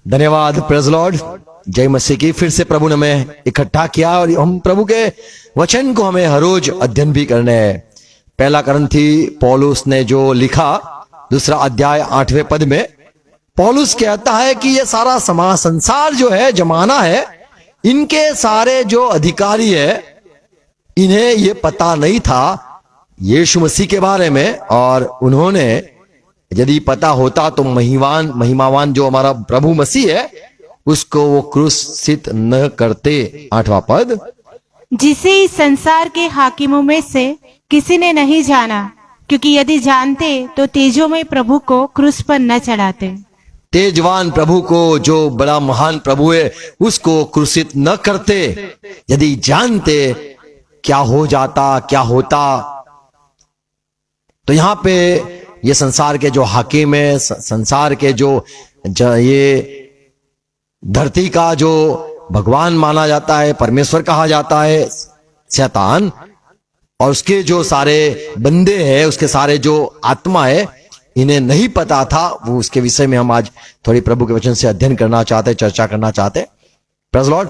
धन्यवाद। Praise Lord. जय मसीह की। फिर से प्रभु ने हमें इकट्ठा किया और हम प्रभु के वचन को हमें हर रोज अध्ययन भी करने हैं। पहला करंथी पौलुस ने जो लिखा 2 अध्याय 8वें पद में पौलुस कहता है कि ये सारा समाज संसार जो है, जमाना है, इनके सारे जो अधिकारी है इन्हें ये पता नहीं था यीशु मसीह के बारे में, और उन्होंने यदि पता होता तो महिमावान जो हमारा प्रभु मसीह है उसको वो क्रूसित न करते। 8वां पद, जिसे इस संसार के हाकिमों में से किसी ने नहीं जाना, क्योंकि यदि जानते तो तेजों में प्रभु को क्रूस पर न चढ़ाते। तेजवान प्रभु को, जो बड़ा महान प्रभु है, उसको क्रूसित न करते। यदि जानते क्या हो जाता, क्या होता। तो यहां पे ये संसार के जो हाकिम है, संसार के जो ये धरती का जो भगवान माना जाता है, परमेश्वर कहा जाता है, शैतान, और उसके जो सारे बंदे हैं, उसके सारे जो आत्मा है, इन्हें नहीं पता था। वो उसके विषय में हम आज थोड़ी प्रभु के वचन से अध्ययन करना चाहते, चर्चा करना चाहते। Praise Lord.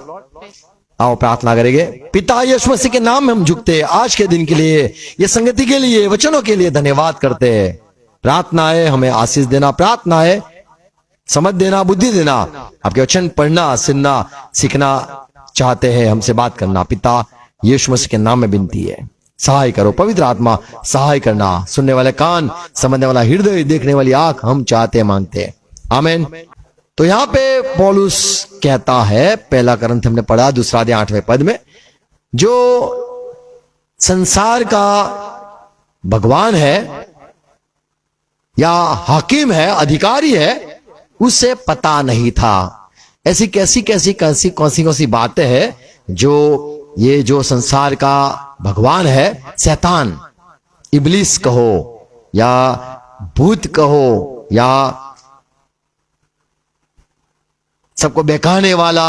आओ प्रार्थना करेंगे। पिता यीशु मसीह के नाम में हम झुकते हैं आज के दिन के लिए, ये संगति के लिए, वचनों के लिए धन्यवाद करते हैं। प्रार्थना है हमें आशीष देना, प्रार्थना है समझ देना, बुद्धि देना, आपके वचन पढ़ना, सुनना, सीखना चाहते हैं, हमसे बात करना। पिता यीशु मसीह के नाम में विनती है, सहाय करो। पवित्र आत्मा सहाय करना, सुनने वाले कान, समझने वाला हृदय, देखने वाली आंख हम चाहते मांगते हैं। आमीन। तो यहां पे पौलुस कहता है, पहला करंथ हमने पढ़ा 2 अध्याय 8वें पद में, जो संसार का भगवान है या हाकिम है, अधिकारी है, उसे पता नहीं था। ऐसी कौन सी बातें हैं जो ये जो संसार का भगवान है, शैतान, इब्लिस कहो या भूत कहो या सबको बहकाने वाला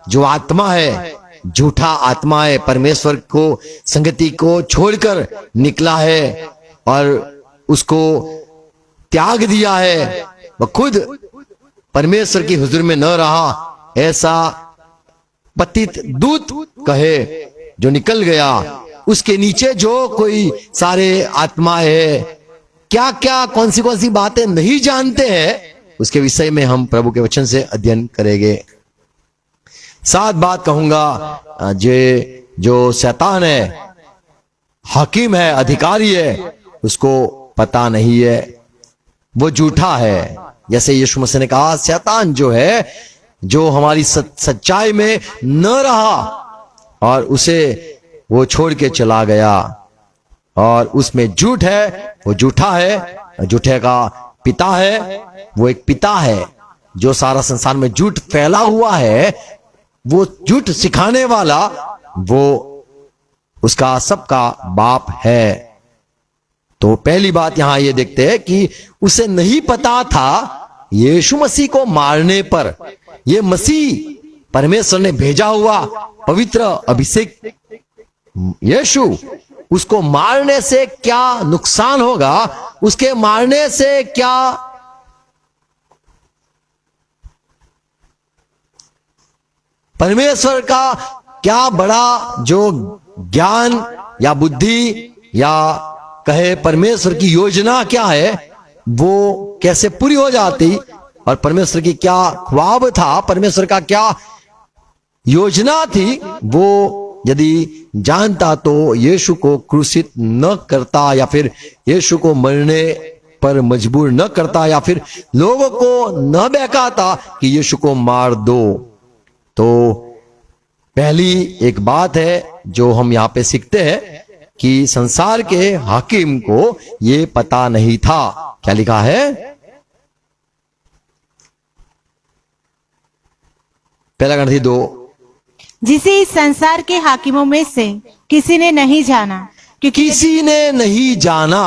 जो आत्मा है, झूठा आत्मा है, परमेश्वर को संगति को छोड़कर निकला है और उसको त्याग दिया है, वह खुद परमेश्वर की हुजूर में न रहा, ऐसा पतित दूत कहे जो निकल गया। उसके नीचे जो कोई सारे आत्मा है, क्या क्या कौन सी बातें नहीं जानते हैं, उसके विषय में हम प्रभु के वचन से अध्ययन करेंगे। 7 बात कहूंगा। जो शैतान है, हाकिम है, अधिकारी है, उसको पता नहीं है, वो झूठा है। जैसे यीशु मसीह ने कहा, शैतान जो है, जो हमारी सच्चाई में न रहा और उसे वो छोड़ के चला गया, और उसमें झूठ है, वो झूठा है, झूठे का पिता है, वो एक पिता है। जो सारा संसार में झूठ फैला हुआ है, वो झूठ सिखाने वाला, वो उसका सबका बाप है। तो पहली बात यहां ये देखते हैं कि उसे नहीं पता था यीशु मसीह को मारने पर, ये मसीह परमेश्वर ने भेजा हुआ पवित्र अभिषेक यीशु, उसको मारने से क्या नुकसान होगा, उसके मारने से क्या परमेश्वर का क्या बड़ा जो ज्ञान या बुद्धि या कहे परमेश्वर की योजना क्या है, वो कैसे पूरी हो जाती, और परमेश्वर की क्या ख्वाब था, परमेश्वर का क्या योजना थी, वो यदि जानता तो यीशु को क्रूसित न करता, या फिर यीशु को मरने पर मजबूर न करता, या फिर लोगों को न बहकाता कि यीशु को मार दो। तो पहली एक बात है जो हम यहां पे सीखते हैं कि संसार के हाकिम को ये पता नहीं था। क्या लिखा है? पहला करंथी 2, जिसे इस संसार के हाकिमों में से किसी ने नहीं जाना, क्योंकि किसी ने नहीं जाना।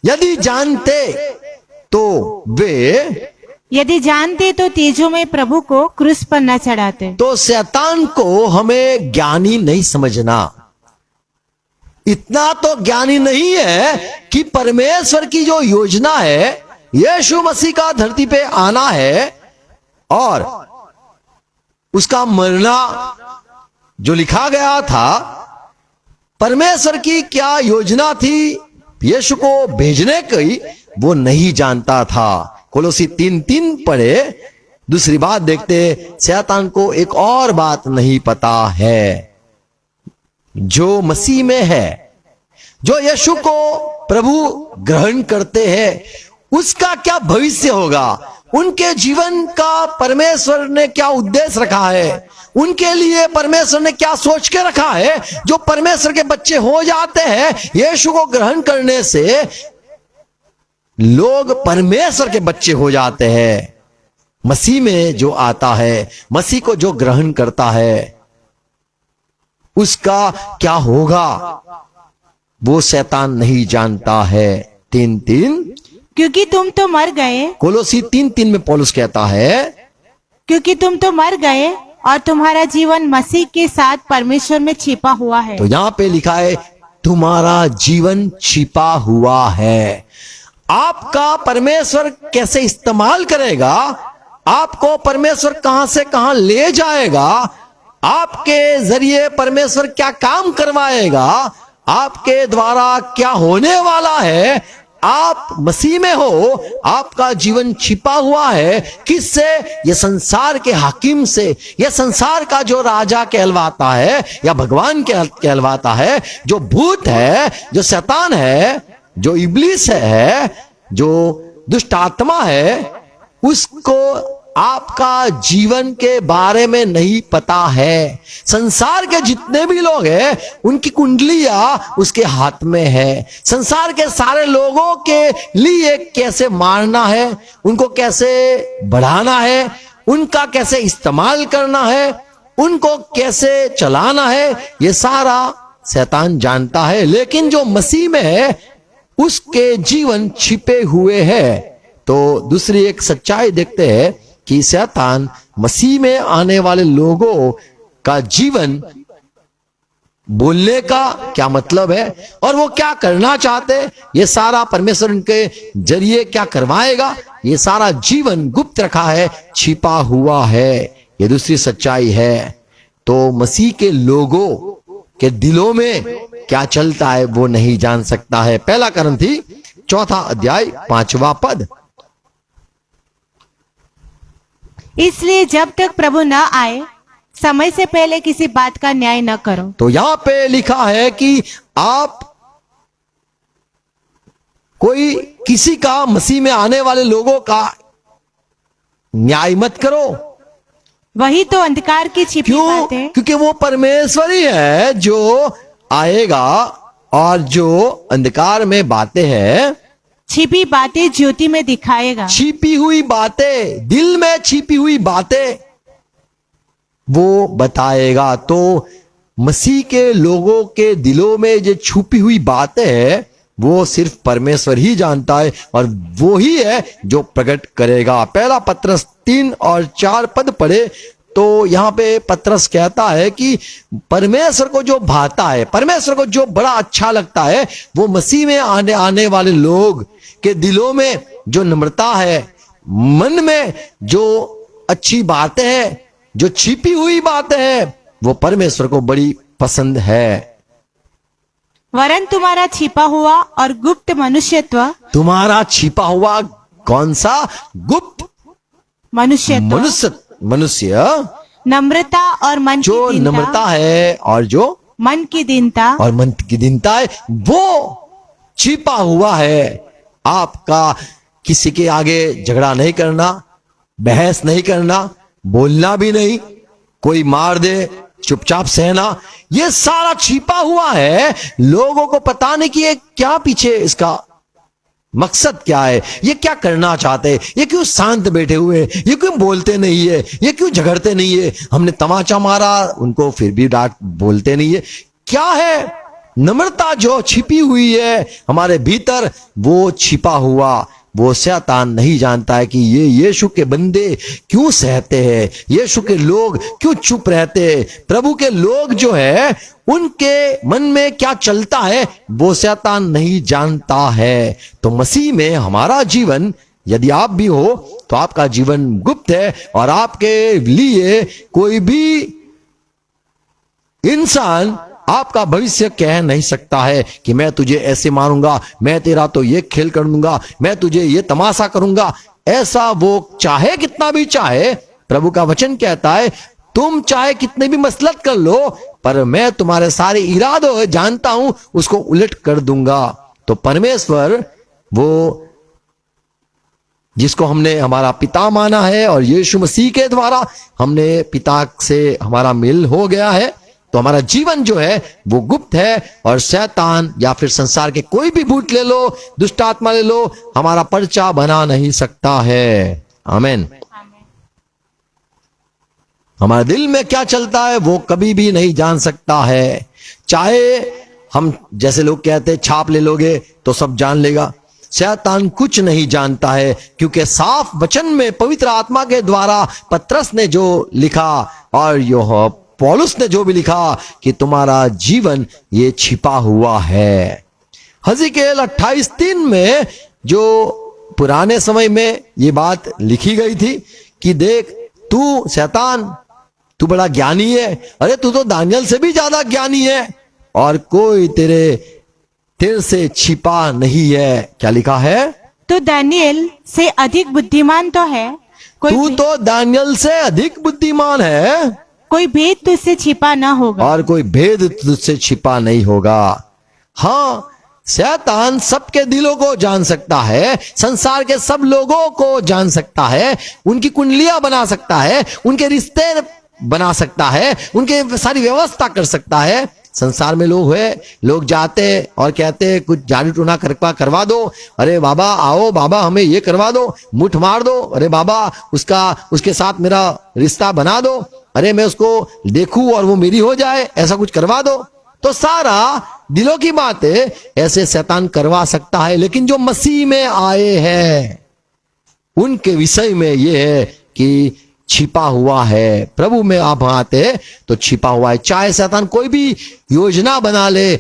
यदि जानते तो वे, यदि जानते तो तेजों में प्रभु को क्रूस पर न चढ़ाते। तो शैतान को हमें ज्ञानी नहीं समझना। इतना तो ज्ञानी नहीं है कि परमेश्वर की जो योजना है, यीशु मसीह का धरती पे आना है, और उसका मरना जो लिखा गया था, परमेश्वर की क्या योजना थी यीशु को भेजने की, वो नहीं जानता था। कोलोसी 3:3 पढ़े। दूसरी बात देखते, शैतान को एक और बात नहीं पता है। जो मसीह में है, जो यीशु को प्रभु ग्रहण करते हैं, उसका क्या भविष्य होगा, उनके जीवन का परमेश्वर ने क्या उद्देश्य रखा है, उनके लिए परमेश्वर ने क्या सोच के रखा है। जो परमेश्वर के बच्चे हो जाते हैं, यीशु को ग्रहण करने से लोग परमेश्वर के बच्चे हो जाते हैं। मसीह में जो आता है, मसीह को जो ग्रहण करता है, उसका क्या होगा वो शैतान नहीं जानता है। 3:3, क्योंकि तुम तो मर गए, कोलोसी 3:3 में पौलुस कहता है, क्योंकि तुम तो मर गए और तुम्हारा जीवन मसीह के साथ परमेश्वर में छिपा हुआ है। तो यहां पे लिखा है तुम्हारा जीवन छिपा हुआ है। आपका परमेश्वर कैसे इस्तेमाल करेगा, आपको परमेश्वर कहां से कहां ले जाएगा, आपके जरिए परमेश्वर क्या काम करवाएगा, आपके द्वारा क्या होने वाला है, आप मसीह में हो, आपका जीवन छिपा हुआ है। किससे? ये संसार के हाकिम से, ये संसार का जो राजा कहलवाता है या भगवान कहलवाता है, जो भूत है, जो शैतान है, जो इब्लीस है, जो दुष्ट आत्मा है, उसको आपका जीवन के बारे में नहीं पता है। संसार के जितने भी लोग हैं, उनकी कुंडलियां उसके हाथ में है। संसार के सारे लोगों के लिए कैसे मारना है, उनको कैसे बढ़ाना है, उनका कैसे इस्तेमाल करना है, उनको कैसे चलाना है, ये सारा शैतान जानता है। लेकिन जो मसीह में है, उसके जीवन छिपे हुए हैं। तो दूसरी एक सच्चाई देखते हैं कि शैतान मसीह में आने वाले लोगों का जीवन, बोलने का क्या मतलब है और वो क्या करना चाहते, ये सारा परमेश्वर उनके जरिए क्या करवाएगा, ये सारा जीवन गुप्त रखा है, छिपा हुआ है। ये दूसरी सच्चाई है। तो मसीह के लोगों के दिलों में क्या चलता है वो नहीं जान सकता है। पहला कुरिन्थी 4 अध्याय 5वां पद। इसलिए जब तक प्रभु न आए, समय से पहले किसी बात का न्याय न करो। तो यहां पे लिखा है कि आप कोई किसी का, मसीह में आने वाले लोगों का न्याय मत करो। वही तो अंधकार की छिपी क्यों? बातें, क्योंकि वो परमेश्वर ही है जो आएगा और जो अंधकार में बातें हैं, छिपी बातें ज्योति में दिखाएगा। छिपी हुई बातें, दिल में छिपी हुई बातें वो बताएगा। तो मसीह के लोगों के दिलों में जो छुपी हुई बातें हैं, वो सिर्फ परमेश्वर ही जानता है और वो ही है जो प्रकट करेगा। पहला पत्रस 3 और 4 पद पढ़े तो यहां पे पत्रस कहता है कि परमेश्वर को जो भाता है, परमेश्वर को जो बड़ा अच्छा लगता है, वो मसीह में आने वाले लोग के दिलों में जो नम्रता है, मन में जो अच्छी बातें हैं, जो छिपी हुई बातें हैं, वो परमेश्वर को बड़ी पसंद है। वरन तुम्हारा छिपा हुआ और गुप्त मनुष्यत्व, तुम्हारा छिपा हुआ कौन सा? गुप्त मनुष्य, नम्रता और मन जो की दीनता, नम्रता है और जो मन की दीनता और मन की दीनता है, वो छिपा हुआ है। आपका किसी के आगे झगड़ा नहीं करना, बहस नहीं करना, बोलना भी नहीं, कोई मार दे चुपचाप सहना, ये सारा छिपा हुआ है। लोगों को पता नहीं कि ये क्या पीछे इसका मकसद क्या है, ये क्या करना चाहते हैं, ये क्यों शांत बैठे हुए हैं, ये क्यों बोलते नहीं है, ये क्यों झगड़ते नहीं है। हमने तमाचा मारा उनको, फिर भी डांट बोलते नहीं है। क्या है? नम्रता जो छिपी हुई है हमारे भीतर, वो छिपा हुआ, वो शैतान नहीं जानता है कि ये यीशु के बंदे क्यों सहते हैं, यीशु के लोग क्यों चुप रहते हैं, प्रभु के लोग जो है उनके मन में क्या चलता है, वो शैतान नहीं जानता है। तो मसीह में हमारा जीवन यदि आप भी हो तो आपका जीवन गुप्त है और आपके लिए कोई भी इंसान आपका भविष्य कह नहीं सकता है कि मैं तुझे ऐसे मारूंगा, मैं तेरा तो ये खेल कर दूंगा, मैं तुझे ये तमाशा करूंगा। ऐसा वो चाहे कितना भी चाहे, प्रभु का वचन कहता है तुम चाहे कितने भी मसलत कर लो, पर मैं तुम्हारे सारे इरादों जानता हूं, उसको उलट कर दूंगा। तो परमेश्वर वो जिसको हमने हमारा पिता माना है और यीशु मसीह के द्वारा हमने पिता से हमारा मिल हो गया है, तो हमारा जीवन जो है वो गुप्त है और शैतान या फिर संसार के कोई भी भूत ले लो, दुष्ट आत्मा ले लो, हमारा पर्चा बना नहीं सकता है। आमीन। हमारे दिल में क्या चलता है वो कभी भी नहीं जान सकता है। चाहे हम जैसे लोग कहते हैं छाप ले लोगे तो सब जान लेगा, शैतान कुछ नहीं जानता है, क्योंकि साफ वचन में पवित्र आत्मा के द्वारा पतरस ने जो लिखा और यह पौलुस ने जो भी लिखा कि तुम्हारा जीवन ये छिपा हुआ है। हज़िकेल 28:3 में जो पुराने समय में ये बात लिखी गई थी कि देख तू शैतान, तू बड़ा ज्ञानी है, अरे तू तो दानियल से भी ज्यादा ज्ञानी है और कोई तेरे से छिपा नहीं है। क्या लिखा है? तो दानियल से अधिक बुद्धिमान तो है, तू तो दानियल से अधिक बुद्धिमान है, कोई भेद तुझसे छिपा ना होगा और कोई भेद तुझसे छिपा नहीं होगा। हाँ, शैतान सबके दिलों को जान सकता है, संसार के सब लोगों को जान सकता है, उनकी कुंडलियां बना सकता है, उनके रिश्ते बना सकता है, उनके सारी व्यवस्था कर सकता है। संसार में लोग हुए, लोग जाते और कहते कुछ जादू टोना करवा दो, अरे बाबा आओ बाबा हमें ये करवा दो, मुठ मार दो, अरे बाबा उसके साथ मेरा रिश्ता बना दो, अरे मैं उसको देखूं और वो मेरी हो जाए, ऐसा कुछ करवा दो। तो सारा दिलों की बातें ऐसे शैतान करवा सकता है, लेकिन जो मसीह में आए हैं उनके विषय में ये है कि छिपा हुआ है। प्रभु में आप आते तो छिपा हुआ है। चाहे शैतान कोई भी योजना बना ले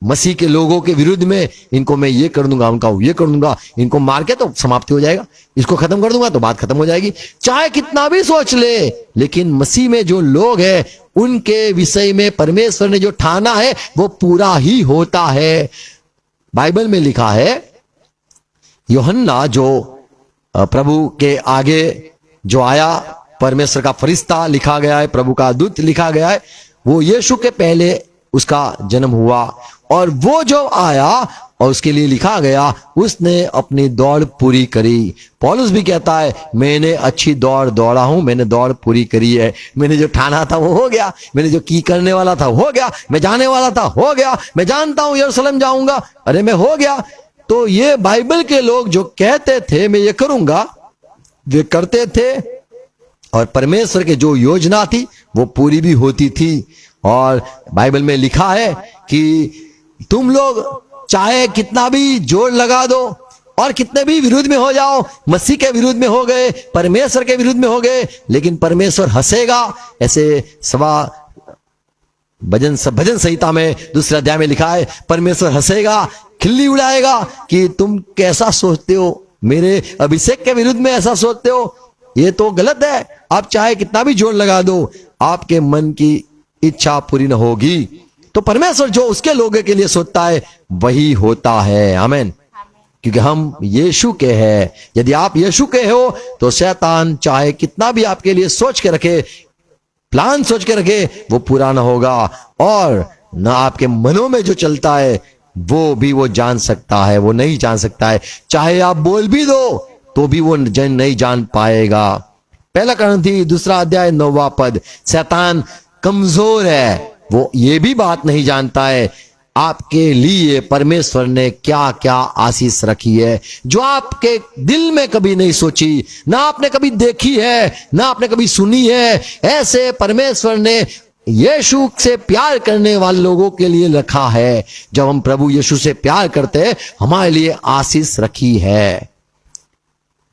मसीह के लोगों के विरुद्ध में, इनको मैं ये कर दूंगा, उनका ये कर दूंगा, इनको मार के तो समाप्ति हो जाएगा, इसको खत्म कर दूंगा तो बात खत्म हो जाएगी, चाहे कितना भी सोच ले, लेकिन मसीह में जो लोग हैं उनके विषय में परमेश्वर ने जो ठाना है वो पूरा ही होता है। बाइबल में लिखा है, यूहन्ना जो प्रभु के आगे जो आया, परमेश्वर का फरिश्ता लिखा गया है, प्रभु का दूत लिखा गया है, वो यीशु के पहले उसका जन्म हुआ और वो जो आया और उसके लिए लिखा गया उसने अपनी दौड़ पूरी करी। पौलुस भी कहता है मैंने अच्छी दौड़ दौड़ा हूं, मैंने दौड़ पूरी करी है, मैंने जो ठाना था वो हो गया, मैंने जो की करने वाला था हो गया, मैं जाने वाला था हो गया, मैं जानता हूं यरूशलेम जाऊंगा, अरे मैं हो गया। तो ये बाइबल के लोग जो कहते थे मैं ये करूंगा, वे करते थे और परमेश्वर की जो योजना थी वो पूरी भी होती थी। और बाइबल में लिखा है कि तुम लोग चाहे कितना भी जोर लगा दो और कितने भी विरुद्ध में हो जाओ, मसीह के विरुद्ध में हो गए, परमेश्वर के विरुद्ध में हो गए, लेकिन परमेश्वर हंसेगा। ऐसे भजन संहिता में 2 अध्याय में लिखा है परमेश्वर हंसेगा, खिल्ली उड़ाएगा कि तुम कैसा सोचते हो, मेरे अभिषेक के विरुद्ध में ऐसा सोचते हो, ये तो गलत है। आप चाहे कितना भी जोर लगा दो, आपके मन की इच्छा पूरी न होगी। तो परमेश्वर जो उसके लोगों के लिए सोचता है वही होता है। आमीन। क्योंकि हम यीशु के हैं। यदि आप यीशु के हो तो शैतान चाहे कितना भी आपके लिए सोच के रखे, प्लान सोच के रखे, वो पूरा ना होगा। और ना आपके मनों में जो चलता है वो भी वो जान सकता है, वो नहीं जान सकता है। चाहे आप बोल भी दो तो भी वो नहीं जान पाएगा। 1 कुरिन्थी 2 अध्याय 9वां पद। शैतान कमजोर है, वो ये भी बात नहीं जानता है आपके लिए परमेश्वर ने क्या क्या आशीष रखी है, जो आपके दिल में कभी नहीं सोची, ना आपने कभी देखी है, ना आपने कभी सुनी है। ऐसे परमेश्वर ने यीशु से प्यार करने वाले लोगों के लिए रखा है। जब हम प्रभु यीशु से प्यार करते हमारे लिए आशीष रखी है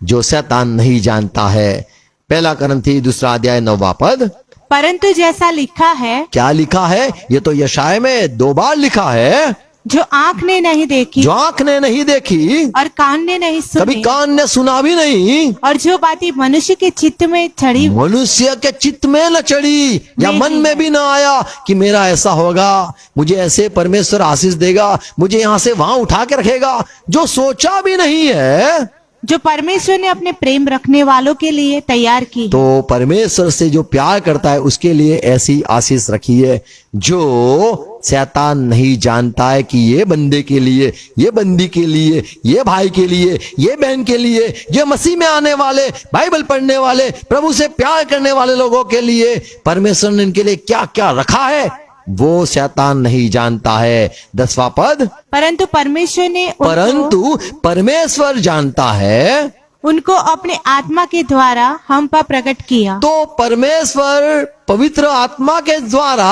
जो शैतान नहीं जानता है। 1 कुरिन्थी 2 अध्याय 9वां पद। परंतु जैसा लिखा है, क्या लिखा है? ये तो यशाया में 2 बार लिखा है। जो आंख ने नहीं देखी जो आंख ने नहीं देखी, और कान ने नहीं कभी सुनी, कान ने सुना भी नहीं, और जो बातें मनुष्य के चित्त में चढ़ी मनुष्य के चित्त में न चढ़ी या नहीं मन में भी ना आया कि मेरा ऐसा होगा, मुझे ऐसे परमेश्वर आशीष देगा, मुझे यहाँ से वहां उठा के रखेगा, जो सोचा भी नहीं है, जो परमेश्वर ने अपने प्रेम रखने वालों के लिए तैयार की है। तो परमेश्वर से जो प्यार करता है उसके लिए ऐसी आशीष रखी है जो शैतान नहीं जानता है कि ये बंदे के लिए, ये बंदी के लिए, ये भाई के लिए, ये बहन के लिए, ये मसीह में आने वाले, बाइबल पढ़ने वाले, प्रभु से प्यार करने वाले लोगों के लिए परमेश्वर ने इनके लिए क्या क्या रखा है वो शैतान नहीं जानता है। 10वां पद, परंतु परमेश्वर ने परंतु परमेश्वर जानता है, उनको अपने आत्मा के द्वारा हम पर प्रकट किया। तो परमेश्वर पवित्र आत्मा के द्वारा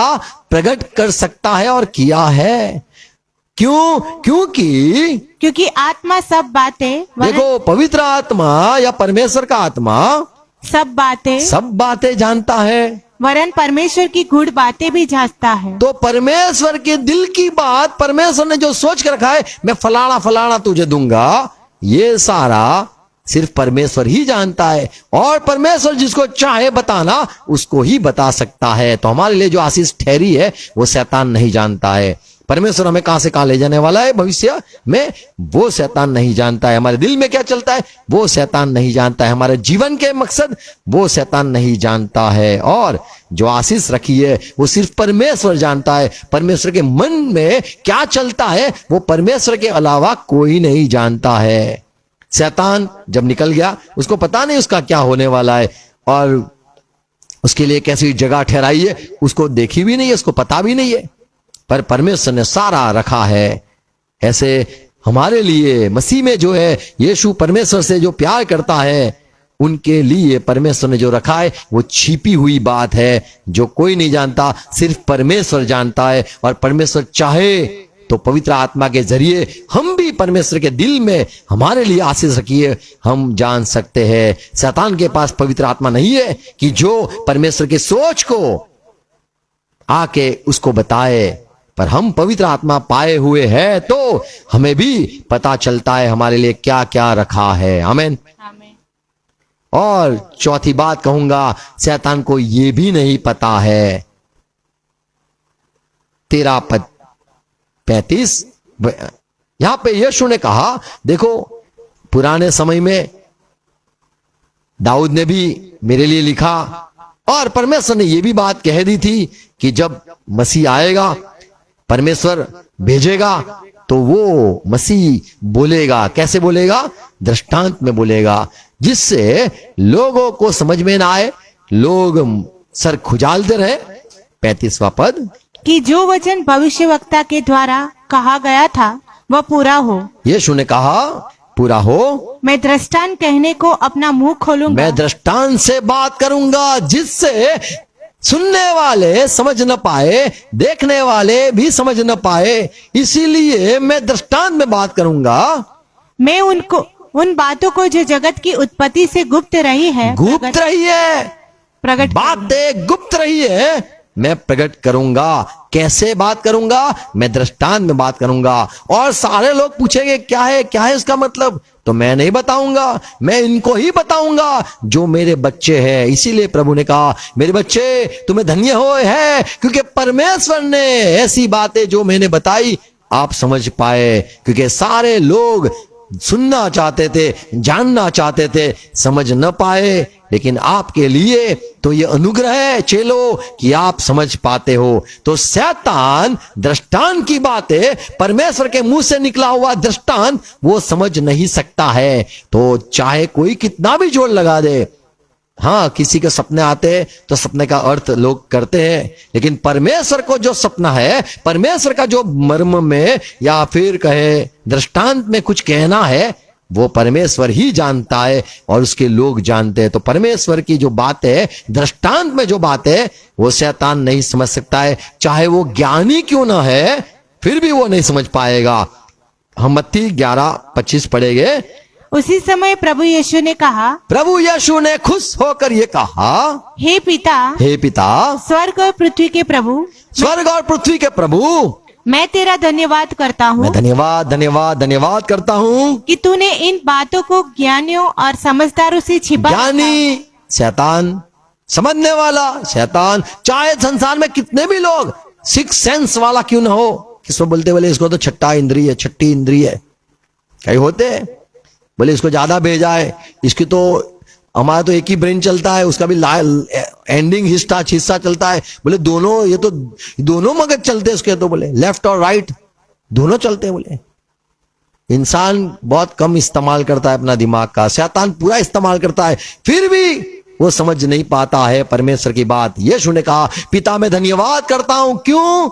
प्रकट कर सकता है और किया है। क्यों? क्योंकि आत्मा सब बातें देखो, पवित्र आत्मा या परमेश्वर का आत्मा सब बातें जानता है, वरन परमेश्वर की गूढ़ बातें भी जांचता है। तो परमेश्वर के दिल की बात, परमेश्वर ने जो सोच कर रखा है मैं फलाना फलाना तुझे दूंगा, ये सारा सिर्फ परमेश्वर ही जानता है, और परमेश्वर जिसको चाहे बताना उसको ही बता सकता है। तो हमारे लिए जो आशीष ठहरी है वो शैतान नहीं जानता है। परमेश्वर हमें कहां से कहां ले जाने वाला है भविष्य में, वो शैतान नहीं जानता है। हमारे दिल में क्या चलता है वो शैतान नहीं जानता है। हमारे जीवन के मकसद वो शैतान नहीं जानता है। और जो आशीष रखी है वो सिर्फ परमेश्वर जानता है। परमेश्वर के मन में क्या चलता है वो परमेश्वर के अलावा कोई नहीं जानता है। शैतान जब निकल गया उसको पता नहीं उसका क्या होने वाला है, और उसके लिए कैसी जगह ठहराई है उसको देखी भी नहीं है, उसको पता भी नहीं है, पर परमेश्वर ने सारा रखा है। ऐसे हमारे लिए मसीह में जो है यीशु परमेश्वर से जो प्यार करता है उनके लिए परमेश्वर ने जो रखा है वो छिपी हुई बात है जो कोई नहीं जानता, सिर्फ परमेश्वर जानता है। और परमेश्वर चाहे तो पवित्र आत्मा के जरिए हम भी परमेश्वर के दिल में हमारे लिए आशीष रखिए हम जान सकते हैं। शैतान के पास पवित्र आत्मा नहीं है कि जो परमेश्वर के सोच को आके उसको बताए, पर हम पवित्र आत्मा पाए हुए हैं तो हमें भी पता चलता है हमारे लिए क्या क्या रखा है। आमीन। और चौथी बात कहूंगा, शैतान को यह भी नहीं पता है। 13 पद 35 यहां पे यीशु ने कहा, देखो पुराने समय में दाऊद ने भी मेरे लिए लिखा, और परमेश्वर ने यह भी बात कह दी थी कि जब मसीह आएगा, परमेश्वर भेजेगा, तो वो मसीह बोलेगा। कैसे बोलेगा? दृष्टांत में बोलेगा, जिससे लोगों को समझ में ना आए, लोग सर खुजालते रहे। 35वां पद, कि जो वचन भविष्यवक्ता के द्वारा कहा गया था वह पूरा हो। यीशु ने कहा पूरा हो, मैं दृष्टांत कहने को अपना मुंह खोलूंगा, मैं दृष्टांत से बात करूंगा, जिससे सुनने वाले समझ न पाए, देखने वाले भी समझ न पाए, इसीलिए मैं दृष्टांत में बात करूंगा। मैं उनको उन बातों को जो जगत की उत्पत्ति से गुप्त रही है, गुप्त रही है, प्रकट बातें गुप्त रही है, मैं प्रकट करूंगा। कैसे बात करूंगा? मैं दृष्टांत में बात करूंगा। और सारे लोग पूछेंगे क्या है इसका मतलब, तो मैं नहीं बताऊंगा, मैं इनको ही बताऊंगा जो मेरे बच्चे हैं। इसीलिए प्रभु ने कहा, मेरे बच्चे तुम्हें धन्य हो है, क्योंकि परमेश्वर ने ऐसी बातें जो मैंने बताई आप समझ पाए। क्योंकि सारे लोग सुनना चाहते थे, जानना चाहते थे, समझ न पाए, लेकिन आपके लिए तो ये अनुग्रह है चेलो कि आप समझ पाते हो। तो शैतान दृष्टांत की बातें, परमेश्वर के मुंह से निकला हुआ दृष्टांत वो समझ नहीं सकता है। तो चाहे कोई कितना भी जोर लगा दे, हाँ किसी के सपने आते तो सपने का अर्थ लोग करते हैं, लेकिन परमेश्वर को जो सपना है, परमेश्वर का जो मर्म में या फिर कहे दृष्टांत में कुछ कहना है, वो परमेश्वर ही जानता है और उसके लोग जानते हैं। तो परमेश्वर की जो बात है, दृष्टांत में जो बात है, वो शैतान नहीं समझ सकता है। चाहे वो ज्ञानी क्यों ना है, फिर भी वो नहीं समझ पाएगा। हम मत्ती 11:25 पढ़ेंगे। उसी समय प्रभु यीशु ने कहा, प्रभु यीशु ने खुश होकर ये कहा, हे पिता, हे पिता, स्वर्ग और पृथ्वी के प्रभु, स्वर्ग और पृथ्वी के प्रभु, मैं तेरा धन्यवाद करता हूँ मैं धन्यवाद धन्यवाद धन्यवाद करता हूँ। कि तूने इन बातों को ज्ञानियों और समझदारों से छिपा रखा। ज्ञानी शैतान, समझने वाला शैतान, चाहे संसार में कितने भी लोग सिक्स सेंस वाला क्यों ना हो, किसको बोलते बोले इसको तो छठी इंद्रिय है, कई होते हैं बोले इसको ज्यादा भेजा है, इसकी तो हमारा तो एक ही ब्रेन चलता है, उसका भी एंडिंग हिस्सा चलता है। बोले दोनों, ये तो दोनों मगज चलते हैं उसके, तो बोले लेफ्ट और राइट दोनों चलते हैं। बोले इंसान बहुत कम इस्तेमाल करता है अपना दिमाग का, शैतान पूरा इस्तेमाल करता है, फिर भी वो समझ नहीं पाता है परमेश्वर की बात। यीशु ने कहा पिता मैं धन्यवाद करता हूं, क्यों?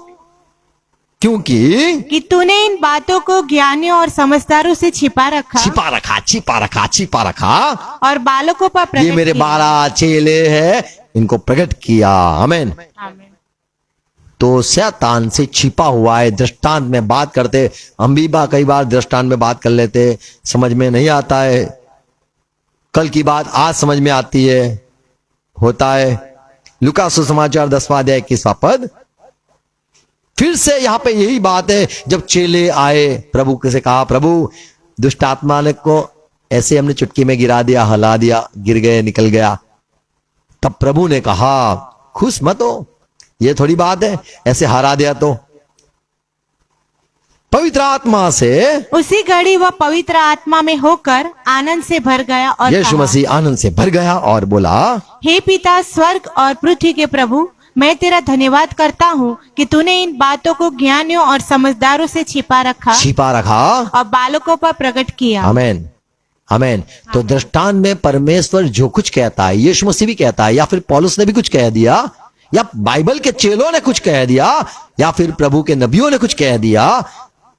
क्योंकि कि तूने इन बातों को ज्ञानियों और समझदारों से छिपा रखा और बालकों पर प्रकट ये मेरे किया। 12 चेले हैं, इनको प्रकट किया। आमीन। आमीन। तो शैतान से छिपा हुआ है। दृष्टांत में बात करते, हम भी कई बार दृष्टांत में बात कर लेते, समझ में नहीं आता है, कल की बात आज समझ में आती है, होता है। लूका सुसमाचार 10वां अध्याय 21वां पद। फिर से यहां पे यही बात है, जब चेले आए प्रभु से कहा प्रभु दुष्ट आत्मा ने को ऐसे हमने चुटकी में गिरा दिया, हला दिया, गिर गए, निकल गया। तब प्रभु ने कहा खुश मत हो, ये थोड़ी बात है ऐसे हरा दिया तो। पवित्र आत्मा से उसी घड़ी वह पवित्र आत्मा में होकर आनंद से भर गया और यीशु कहा, मसीह आनंद से भर गया और बोला हे पिता स्वर्ग और पृथ्वी के प्रभु, मैं तेरा धन्यवाद करता हूँ कि तूने इन बातों को ज्ञानियों और समझदारों से छिपा रखा और बालकों पर प्रकट किया। आमीन आमीन। तो दृष्टांत में परमेश्वर जो कुछ कहता है, यीशु मसीह भी कहता है, या फिर पौलुस ने भी कुछ कह दिया, या बाइबल के चेलों ने कुछ कह दिया, या फिर प्रभु के नबियों ने कुछ कह दिया,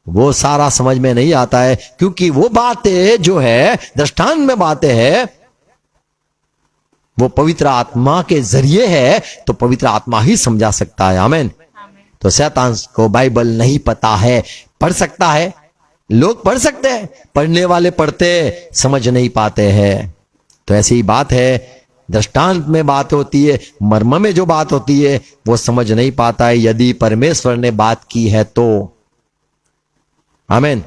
वो सारा समझ में नहीं आता है, क्योंकि वो बातें जो है दृष्टांत में बातें हैं वो पवित्र आत्मा के जरिए है, तो पवित्र आत्मा ही समझा सकता है। आमीन। तो शैतान को बाइबल नहीं पता है, पढ़ सकता है, लोग पढ़ सकते हैं, पढ़ने वाले पढ़ते समझ नहीं पाते हैं। तो ऐसी ही बात है, दृष्टांत में बात होती है, मर्म में जो बात होती है वो समझ नहीं पाता है, यदि परमेश्वर ने बात की है तो। आमीन।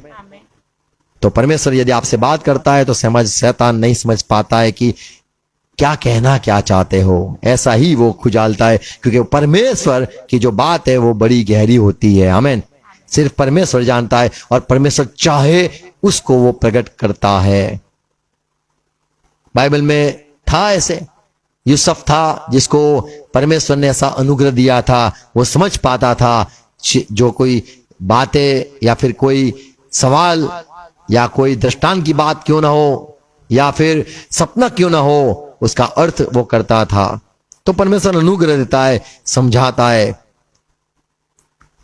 तो परमेश्वर यदि आपसे बात करता है तो शैतान नहीं समझ पाता है कि क्या कहना क्या चाहते हो, ऐसा ही वो खुजालता है, क्योंकि परमेश्वर की जो बात है वो बड़ी गहरी होती है। आमीन। सिर्फ परमेश्वर जानता है, और परमेश्वर चाहे उसको वो प्रकट करता है। बाइबल में था ऐसे, यूसुफ था जिसको परमेश्वर ने ऐसा अनुग्रह दिया था, वो समझ पाता था जो कोई बातें या फिर कोई सवाल या कोई दृष्टांत की बात क्यों ना हो या फिर सपना क्यों ना हो, उसका अर्थ वो करता था। तो परमेश्वर अनुग्रह देता है, समझाता है।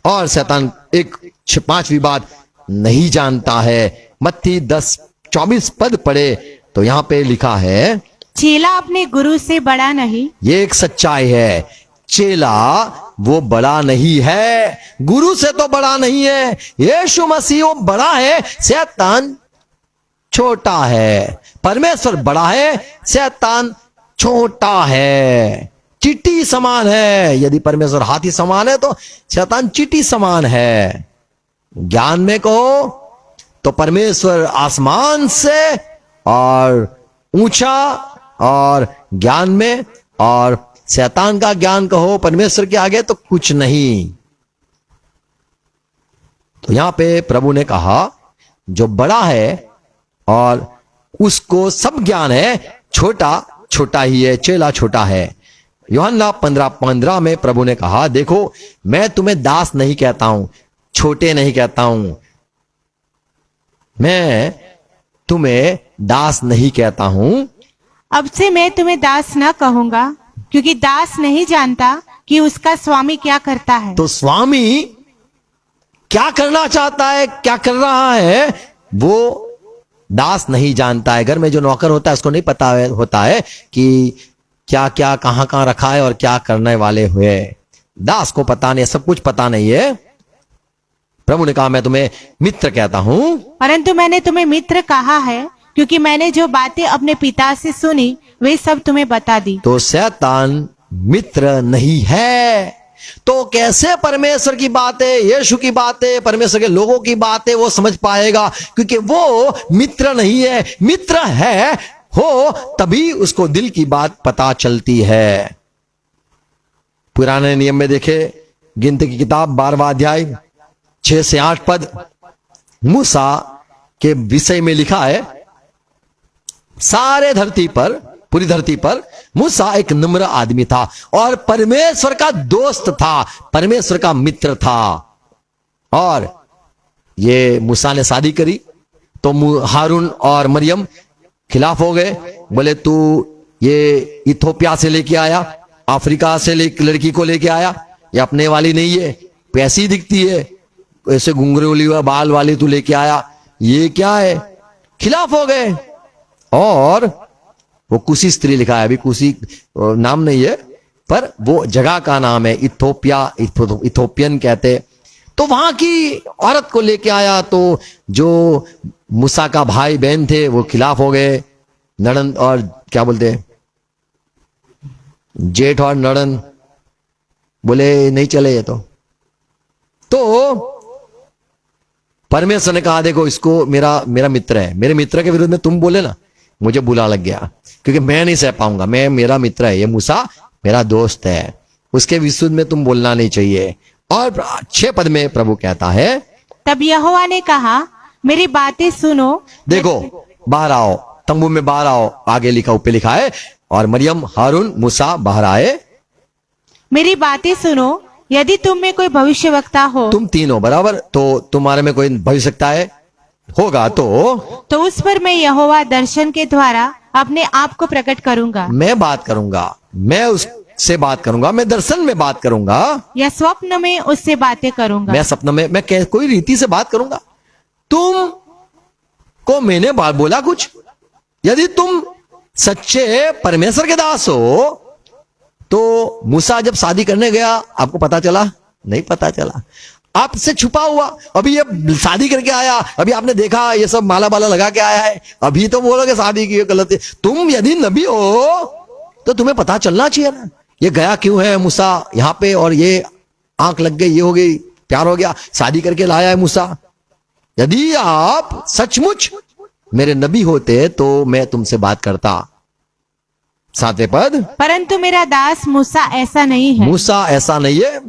और शैतान एक 5वीं बात नहीं जानता है। मत्ती 10:24 पद पढ़े तो यहां पे लिखा है चेला अपने गुरु से बड़ा नहीं। ये एक सच्चाई है, चेला वो बड़ा नहीं है, गुरु से तो बड़ा नहीं है। यीशु मसीह वो बड़ा है, शैतान छोटा है। परमेश्वर बड़ा है, शैतान छोटा है, चींटी समान है। यदि परमेश्वर हाथी समान है तो शैतान चींटी समान है। ज्ञान में कहो तो परमेश्वर आसमान से और ऊंचा और ज्ञान में, और शैतान का ज्ञान कहो परमेश्वर के आगे तो कुछ नहीं। तो यहां पे प्रभु ने कहा जो बड़ा है और उसको सब ज्ञान है, छोटा छोटा ही है, चेला छोटा है। यूहन्ना 15:15 में प्रभु ने कहा देखो मैं तुम्हें दास नहीं कहता हूं, छोटे नहीं कहता हूं, मैं तुम्हें दास नहीं कहता हूं। अब से मैं तुम्हें दास न कहूंगा, क्योंकि दास नहीं जानता कि उसका स्वामी क्या करता है। तो स्वामी क्या करना चाहता है, क्या कर रहा है, वो दास नहीं जानता है। घर में जो नौकर होता है उसको नहीं पता होता है कि क्या क्या कहां कहां रखा है और क्या करने वाले हुए। दास को पता नहीं, सब कुछ पता नहीं है। प्रभु ने कहा मैं तुम्हें मित्र कहता हूं, परंतु मैंने तुम्हें मित्र कहा है, क्योंकि मैंने जो बातें अपने पिता से सुनी वे सब तुम्हें बता दी। तो शैतान मित्र नहीं है, तो कैसे परमेश्वर की बातें, यीशु की बातें, परमेश्वर के लोगों की बातें वो समझ पाएगा? क्योंकि वो मित्र नहीं है। मित्र है हो तभी उसको दिल की बात पता चलती है। पुराने नियम में देखे, गिनती की किताब 12वां अध्याय 6 से 8 पद, मूसा के विषय में लिखा है, सारे धरती पर, पूरी धरती पर मूसा एक नम्र आदमी था और परमेश्वर का दोस्त था, परमेश्वर का मित्र था। और ये मूसा ने शादी करी तो हारून और मरियम खिलाफ हो गए। बोले तू ये इथोपिया से लेके आया, अफ्रीका से लड़की को लेके आया, ये अपने वाली नहीं है, पैसी दिखती है, ऐसे घुंघरूली हुआ बाल वाली तू लेके आया, ये क्या है? खिलाफ हो गए। और वो कुशी स्त्री लिखा है, अभी कुशी नाम नहीं है पर वो जगह का नाम है, इथोपिया, इथोपियन कहते। तो वहां की औरत को लेके आया तो जो मूसा का भाई बहन थे वो खिलाफ हो गए। नड़न और क्या बोलते हैं, जेठ और नड़न बोले नहीं चले ये तो परमेश्वर ने कहा देखो इसको मेरा मित्र है, मेरे मित्र के विरुद्ध में तुम बोले ना, मुझे बुरा लग गया क्योंकि मैं नहीं सह पाऊंगा, मैं, मेरा मित्र है ये मूसा, मेरा दोस्त है, उसके विरुद्ध में तुम बोलना नहीं चाहिए। और 6 पद में प्रभु कहता है, तब यहोवा ने कहा मेरी बातें सुनो। देखो बाहर आओ, तंबू में बाहर आओ, आगे लिखा, ऊपर लिखा है, और मरियम, हारून, मूसा बाहर आए। मेरी बातें सुनो, यदि तुम में कोई भविष्यवक्ता हो, तुम तीनों बराबर, तो तुम्हारे में कोई भविष्यवक्ता है होगा तो उस पर मैं यहोवा दर्शन के द्वारा अपने आप को प्रकट करूंगा। मैं बात करूंगा, मैं उससे बात करूंगा, मैं दर्शन में बात करूंगा, या स्वप्न में उससे बातें करूंगा। मैं सपना में, मैं कोई रीति से बात करूंगा। तुम को मैंने बात बोला कुछ? यदि तुम सच्चे परमेश्वर के दास हो तो मूसा जब शादी करने गया आपको पता चला? नहीं पता चला, आपसे छुपा हुआ। अभी ये शादी करके आया, अभी आपने देखा ये सब माला बाला लगा के आया है, अभी तो बोलोगे शादी की गलत है। तुम यदि नबी हो तो तुम्हें पता चलना चाहिए ना, ये गया क्यों है मूसा यहाँ पे, और ये आंख लग गई, ये हो गई, प्यार हो गया, शादी करके लाया है मूसा। यदि आप सचमुच मेरे नबी होते तो मैं तुमसे बात करता। 7वें पद, परंतु मेरा दास मूसा ऐसा नहीं है। मूसा ऐसा नहीं है,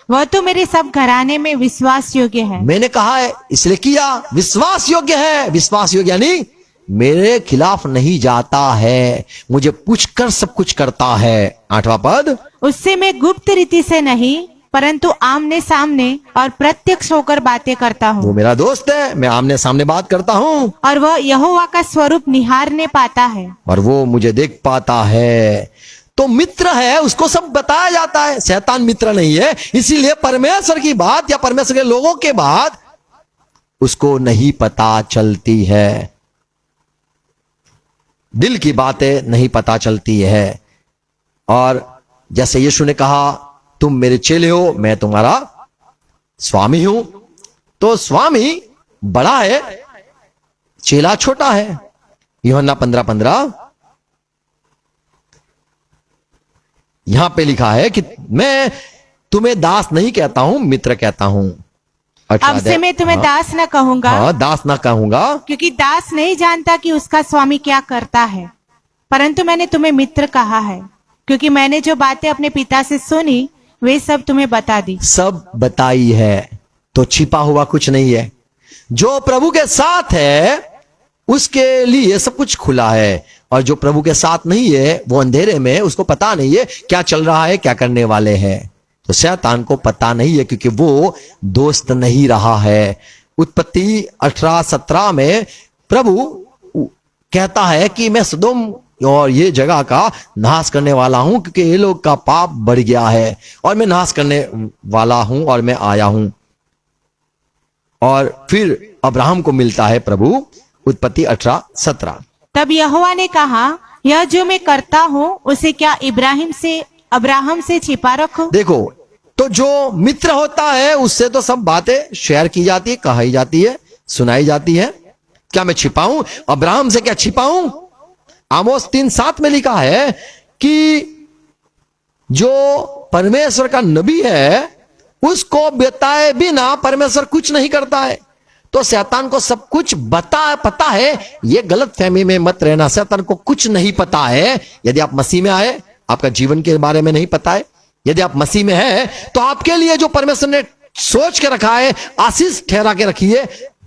वह तो मेरे सब घराने में विश्वास योग्य है। मैंने कहा है इसलिए किया, विश्वास योग्य है। विश्वास योग्य यानी मेरे खिलाफ नहीं जाता है, मुझे पूछकर सब कुछ करता है। 8वां पद, उससे मैं गुप्त रीति से नहीं परंतु आमने सामने और प्रत्यक्ष होकर बातें करता हूँ। वो मेरा दोस्त है, मैं आमने सामने बात करता हूँ, और वह यहोवा का स्वरूप निहारने पाता है, और वो मुझे देख पाता है। तो मित्र है, उसको सब बताया जाता है। शैतान मित्र नहीं है, इसीलिए परमेश्वर की बात या परमेश्वर के लोगों के बात उसको नहीं पता चलती है, दिल की बातें नहीं पता चलती है। और जैसे यीशु ने कहा तुम मेरे चेले हो, मैं तुम्हारा स्वामी हूं, तो स्वामी बड़ा है, चेला छोटा है। यूहन्ना 15:15 यहां पे लिखा है कि मैं तुम्हें दास नहीं कहता हूं, मित्र कहता हूं। अब से मैं तुम्हें दास न कहूंगा, हाँ, दास ना कहूंगा, क्योंकि दास नहीं जानता कि उसका स्वामी क्या करता है, परंतु मैंने तुम्हें मित्र कहा है, क्योंकि मैंने जो बातें अपने पिता से सुनी वे सब तुम्हें बता दी। सब बताई है, तो छिपा हुआ कुछ नहीं है। जो प्रभु के साथ है उसके लिए सब कुछ खुला है, और जो प्रभु के साथ नहीं है वो अंधेरे में, उसको पता नहीं है क्या चल रहा है, क्या करने वाले हैं। तो शैतान को पता नहीं है क्योंकि वो दोस्त नहीं रहा है। उत्पत्ति 18:17 में प्रभु कहता है कि मैं सदोम और ये जगह का नाश करने वाला हूं, क्योंकि ये लोग का पाप बढ़ गया है, और मैं नाश करने वाला हूं और मैं आया हूं। और फिर अब्राहम को मिलता है प्रभु, उत्पत्ति 18:17। तब यहोवा ने कहा यह जो मैं करता हूँ उसे क्या अब्राहम से छिपा रखूं? देखो, तो जो मित्र होता है उससे तो सब बातें शेयर की जाती है, कही जाती है, सुनाई जाती है। क्या मैं छिपाऊं? अब्राहम से क्या छिपाऊं? आमोस 3:7 में लिखा है कि जो परमेश्वर का नबी है उसको बताए बिना परमेश्वर कुछ नहीं करता है। तो शैतान को सब कुछ पता है। ये गलत फहमी में मत रहना, शैतान को कुछ नहीं पता है। यदि आप मसीह में आए, आपका जीवन के बारे में नहीं पता है। यदि आप मसीह में हैं तो आपके लिए जो परमेश्वर ने सोच के रखा है, आशीष ठहरा के रखी है,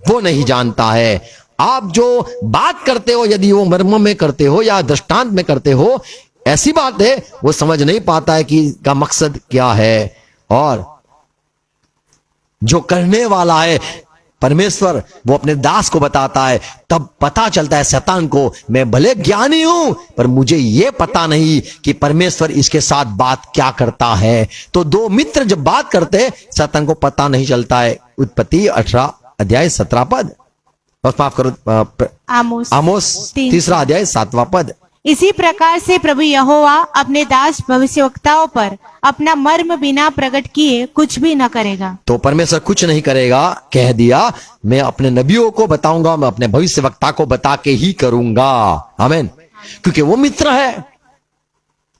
वो नहीं जानता है। आप जो बात करते हो, यदि वो मर्म में करते हो या दृष्टांत में करते हो, ऐसी बात है, वो समझ नहीं पाता है कि का मकसद क्या है। और जो करने वाला है परमेश्वर, वो अपने दास को बताता है। तब पता चलता है शैतान को, मैं भले ज्ञानी हूं पर मुझे ये पता नहीं कि परमेश्वर इसके साथ बात क्या करता है। तो दो मित्र जब बात करते, शैतान को पता नहीं चलता है। उत्पत्ति 18 अध्याय 17 पद, माफ करो, आमोस 3 अध्याय 7वां पद। इसी प्रकार से प्रभु यहोवा अपने दास भविष्यवक्ताओं पर अपना मर्म बिना प्रकट किए कुछ भी न करेगा। तो परमेश्वर कुछ नहीं करेगा, कह दिया मैं अपने नबियों को बताऊंगा, मैं अपने भविष्यवक्ता को बता के ही करूंगा। आमीन। क्योंकि वो मित्र है।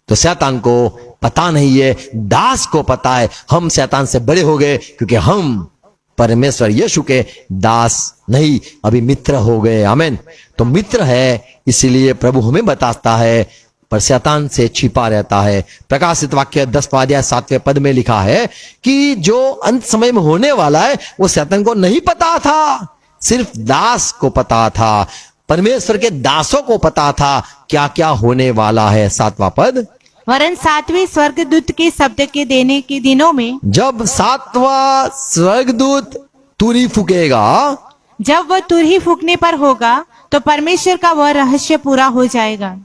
तो शैतान को पता नहीं है, दास को पता है। हम शैतान से बड़े हो गए क्योंकि हम परमेश्वर यीशु के दास नहीं, अभी मित्र हो गए। आमीन। तो मित्र है, इसीलिए प्रभु हमें बताता है, पर शैतान से छिपा रहता है। प्रकाशित वाक्य 10वां अध्याय 7वें पद में लिखा है कि जो अंत समय में होने वाला है वो शैतान को नहीं पता था, सिर्फ दास को पता था। परमेश्वर के दासों को पता था क्या क्या होने वाला है। 7वां पद, वरन 7वें स्वर्गदूत के शब्द के देने के दिनों में, जब 7वां स्वर्गदूत तुरी फूकेगा, जब वह तुरही फूकने पर होगा तो परमेश्वर का वह रहस्य पूरा हो जाएगा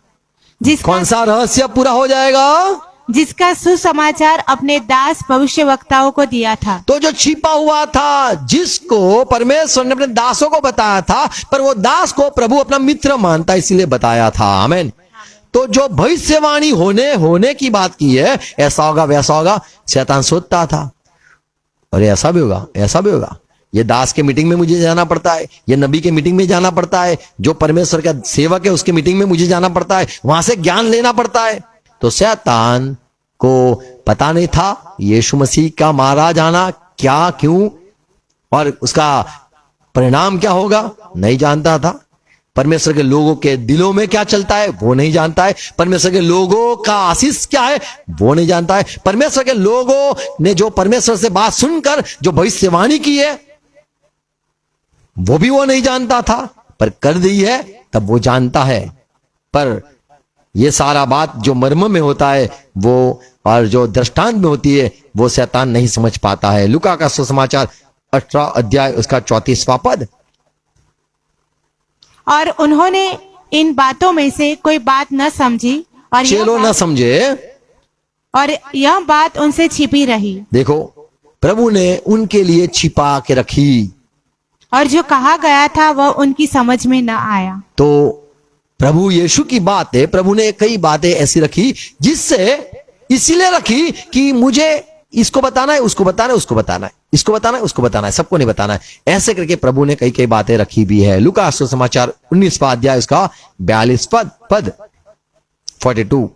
कौन सा रहस्य पूरा हो जाएगा? जिसका सुसमाचार अपने दास भविष्यवक्ताओं को दिया था। तो जो छिपा हुआ था, जिसको परमेश्वर ने अपने दासों को बताया था, पर वो दास को प्रभु अपना मित्र मानता, इसीलिए बताया था। आमीन। तो जो भविष्यवाणी होने की बात की है, ऐसा होगा वैसा होगा, शैतान सोचता था। और ऐसा भी होगा, ऐसा भी होगा। ये दास के मीटिंग में मुझे जाना पड़ता है, ये नबी के मीटिंग में जाना पड़ता है, जो परमेश्वर का सेवक है उसके मीटिंग में मुझे जाना पड़ता है, वहां से ज्ञान लेना पड़ता है। तो शैतान को पता नहीं था यीशु मसीह का मारा जाना क्या, क्यों और उसका परिणाम क्या होगा, नहीं जानता था। परमेश्वर के लोगों के दिलों में क्या चलता है वो नहीं जानता है। परमेश्वर के लोगों का आशीष क्या है वो नहीं जानता है। परमेश्वर के लोगों ने जो परमेश्वर से बात सुनकर जो भविष्यवाणी की है वो भी वो नहीं जानता था, पर कर दी है तब वो जानता है। पर ये सारा बात जो मर्म में होता है वो और जो दृष्टांत में होती है वो शैतान नहीं समझ पाता है। लूका का सुसमाचार 18 अध्याय उसका 34वां पद, और उन्होंने इन बातों में से कोई बात न समझी और चेलो न समझे, और यह बात उनसे छिपी रही। देखो, प्रभु ने उनके लिए छिपा के रखी, और जो कहा गया था वह उनकी समझ में न आया। तो प्रभु यीशु की बात है, प्रभु ने कई बातें ऐसी रखी जिससे इसीलिए रखी कि मुझे इसको बताना है, उसको बताना है, उसको बताना है, इसको बताना है, उसको बताना है, सबको नहीं बताना है। ऐसे करके प्रभु ने कई कई बातें रखी भी है। लूका सुसमाचार 19वां अध्याय उसका 42 पद 42,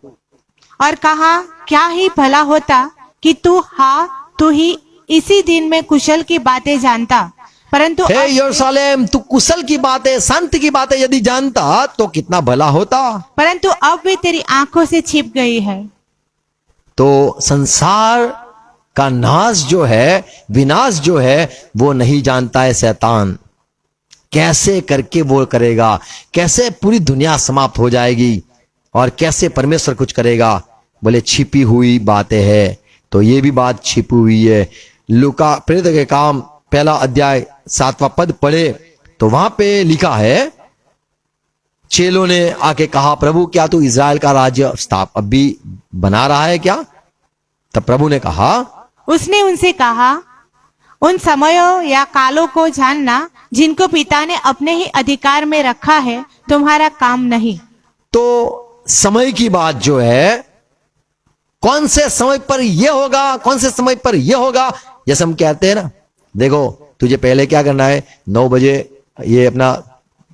और कहा क्या ही भला होता कि तू ही इसी दिन में कुशल की बातें जानता, परंतु हे यरूशलेम, तू कुशल की बातें, शांति की बातें यदि जानता तो कितना भला होता, परंतु अब वे तेरी आंखों से छिप गई है। तो संसार का नाश जो है, विनाश जो है, वो नहीं जानता है शैतान। कैसे करके वो करेगा, कैसे पूरी दुनिया समाप्त हो जाएगी और कैसे परमेश्वर कुछ करेगा, बोले छिपी हुई बातें हैं। तो ये भी बात छिपी हुई है। लूका प्रेरित के काम 1 अध्याय 7वां पद पढ़े तो वहां पे लिखा है, चेलों ने आके कहा, प्रभु क्या तू इजराइल का राज्य अभी बना रहा है क्या? तब प्रभु ने कहा, उसने उनसे कहा, उन समयों या कालों को जानना जिनको पिता ने अपने ही अधिकार में रखा है तुम्हारा काम नहीं। तो समय की बात जो है, कौन से समय पर यह होगा, कौन से समय पर यह होगा, जैसे हम कहते हैं ना, देखो तुझे पहले क्या करना है, 9 बजे ये अपना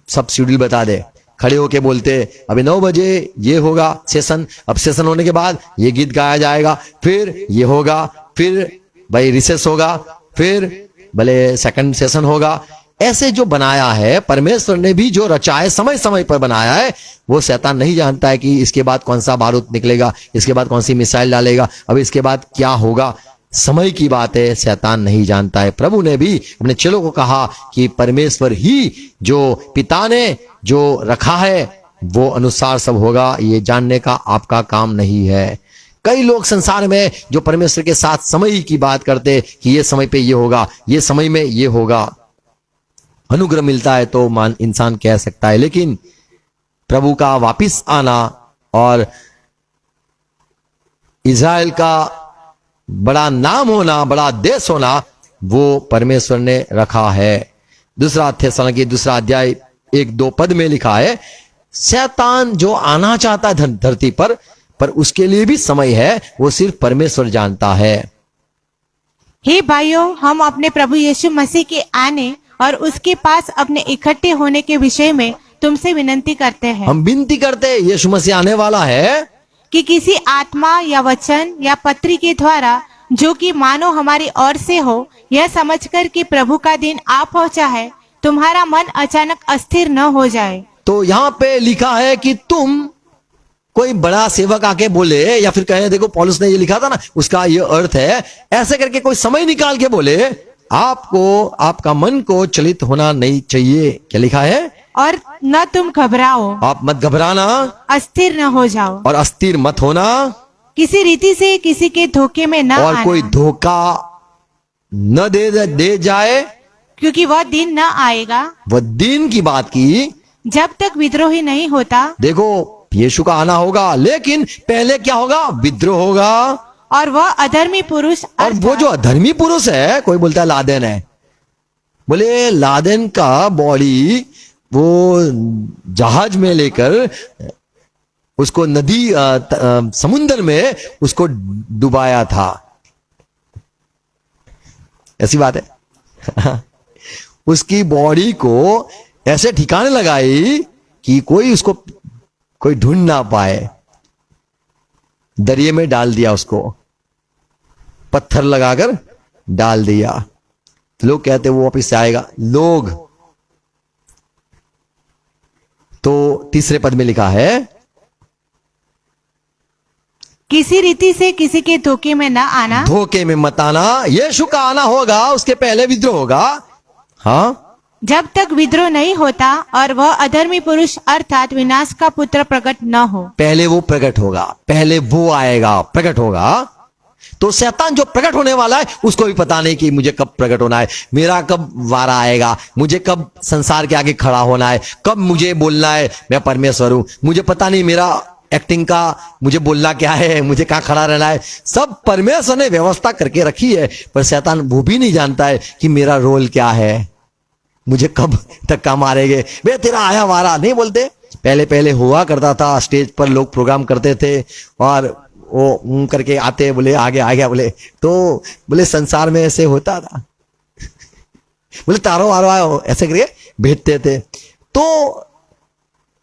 सब शेड्यूल बता दे, खड़े होके बोलते अभी 9 बजे ये होगा सेशन, अब सेशन होने के बाद ये गीत गाया जाएगा, फिर ये होगा, फिर भाई रिसेस होगा, फिर भले सेकंड सेशन होगा। ऐसे जो बनाया है परमेश्वर ने भी जो रचा है, समय समय पर बनाया है, वो शैतान नहीं जानता है कि इसके बाद कौन सा बारूद निकलेगा, इसके बाद कौन सी मिसाइल डालेगा, अब इसके बाद क्या होगा। समय की बात है, शैतान नहीं जानता है। प्रभु ने भी अपने चेलों को कहा कि परमेश्वर ही जो पिता ने जो रखा है वो अनुसार सब होगा, ये जानने का आपका काम नहीं है। कई लोग संसार में जो परमेश्वर के साथ समय की बात करते कि ये समय पे ये होगा, ये समय में ये होगा, अनुग्रह मिलता है तो मान इंसान कह सकता है, लेकिन प्रभु का वापिस आना और इज़राइल का बड़ा नाम होना, बड़ा देश होना, वो परमेश्वर ने रखा है। दूसरा थिस्सलुनीकी दूसरा अध्याय 1-2 पद में लिखा है, शैतान जो आना चाहता है धरती पर उसके लिए भी समय है, वो सिर्फ परमेश्वर जानता है। हे भाइयों, हम अपने प्रभु यीशु मसीह के आने और उसके पास अपने इकट्ठे होने के विषय में तुमसे विनती करते हैं। हम विनती करते हैं, यीशु मसीह आने वाला है, कि किसी आत्मा या वचन या पत्री के द्वारा जो कि मानो हमारी ओर से हो, यह समझकर कि प्रभु का दिन आ पहुंचा है, तुम्हारा मन अचानक अस्थिर न हो जाए। तो यहाँ पे लिखा है कि तुम कोई बड़ा सेवक आके बोले या फिर कहे देखो पौलुस ने ये लिखा था ना, उसका ये अर्थ है, ऐसे करके कोई समय निकाल के बोले, आपको आपका मन को चलित होना नहीं चाहिए। क्या लिखा है? और न तुम घबराओ, आप मत घबराना, अस्थिर न हो जाओ, और अस्थिर मत होना, किसी रीति से किसी के धोखे में न और आना, कोई धोखा न दे जाए, क्योंकि वह दिन न आएगा, वह दिन की बात की, जब तक विद्रोही नहीं होता। देखो यीशु का आना होगा, लेकिन पहले क्या होगा? विद्रोह होगा। और वह अधर्मी पुरुष, और वो जो अधर्मी पुरुष है, कोई बोलता है लादेन है, बोले लादेन का बॉडी वो जहाज में लेकर उसको नदी समुद्र में उसको डुबाया था, ऐसी बात है। उसकी बॉडी को ऐसे ठिकाने लगाई कि कोई ढूंढ ना पाए, दरिया में डाल दिया, उसको पत्थर लगाकर डाल दिया। तो लोग कहते वो वापिस से आएगा। लोग तो तीसरे पद में लिखा है, किसी रीति से किसी के धोखे में न आना, धोखे में मत आना। यीशु का आना होगा, उसके पहले विद्रोह होगा। हाँ, जब तक विद्रोह नहीं होता और वह अधर्मी पुरुष अर्थात विनाश का पुत्र प्रकट न हो। पहले वो प्रकट होगा, पहले वो आएगा, प्रकट होगा। तो शैतान जो प्रकट होने वाला है उसको भी पता नहीं कि मुझे कब प्रकट होना है, मेरा कब वारा आएगा, मुझे कब संसार के आगे खड़ा होना है, कब मुझे बोलना है मैं परमेश्वर हूं। मुझे पता नहीं मेरा एक्टिंग का मुझे बोलना क्या है, मुझे कहां खड़ा रहना है, सब परमेश्वर ने व्यवस्था करके रखी है। पर शैतान वो भी नहीं जानता है कि मेरा रोल क्या है, मुझे कब धक्का मारेंगे, वे तेरा आया वारा नहीं बोलते। पहले हुआ करता था, स्टेज पर लोग प्रोग्राम करते थे और वो करके आते, बोले आगे आ गया, बोले तो बोले संसार में ऐसे होता था। बोले तारो आरो आयो, ऐसे करके भेजते थे। तो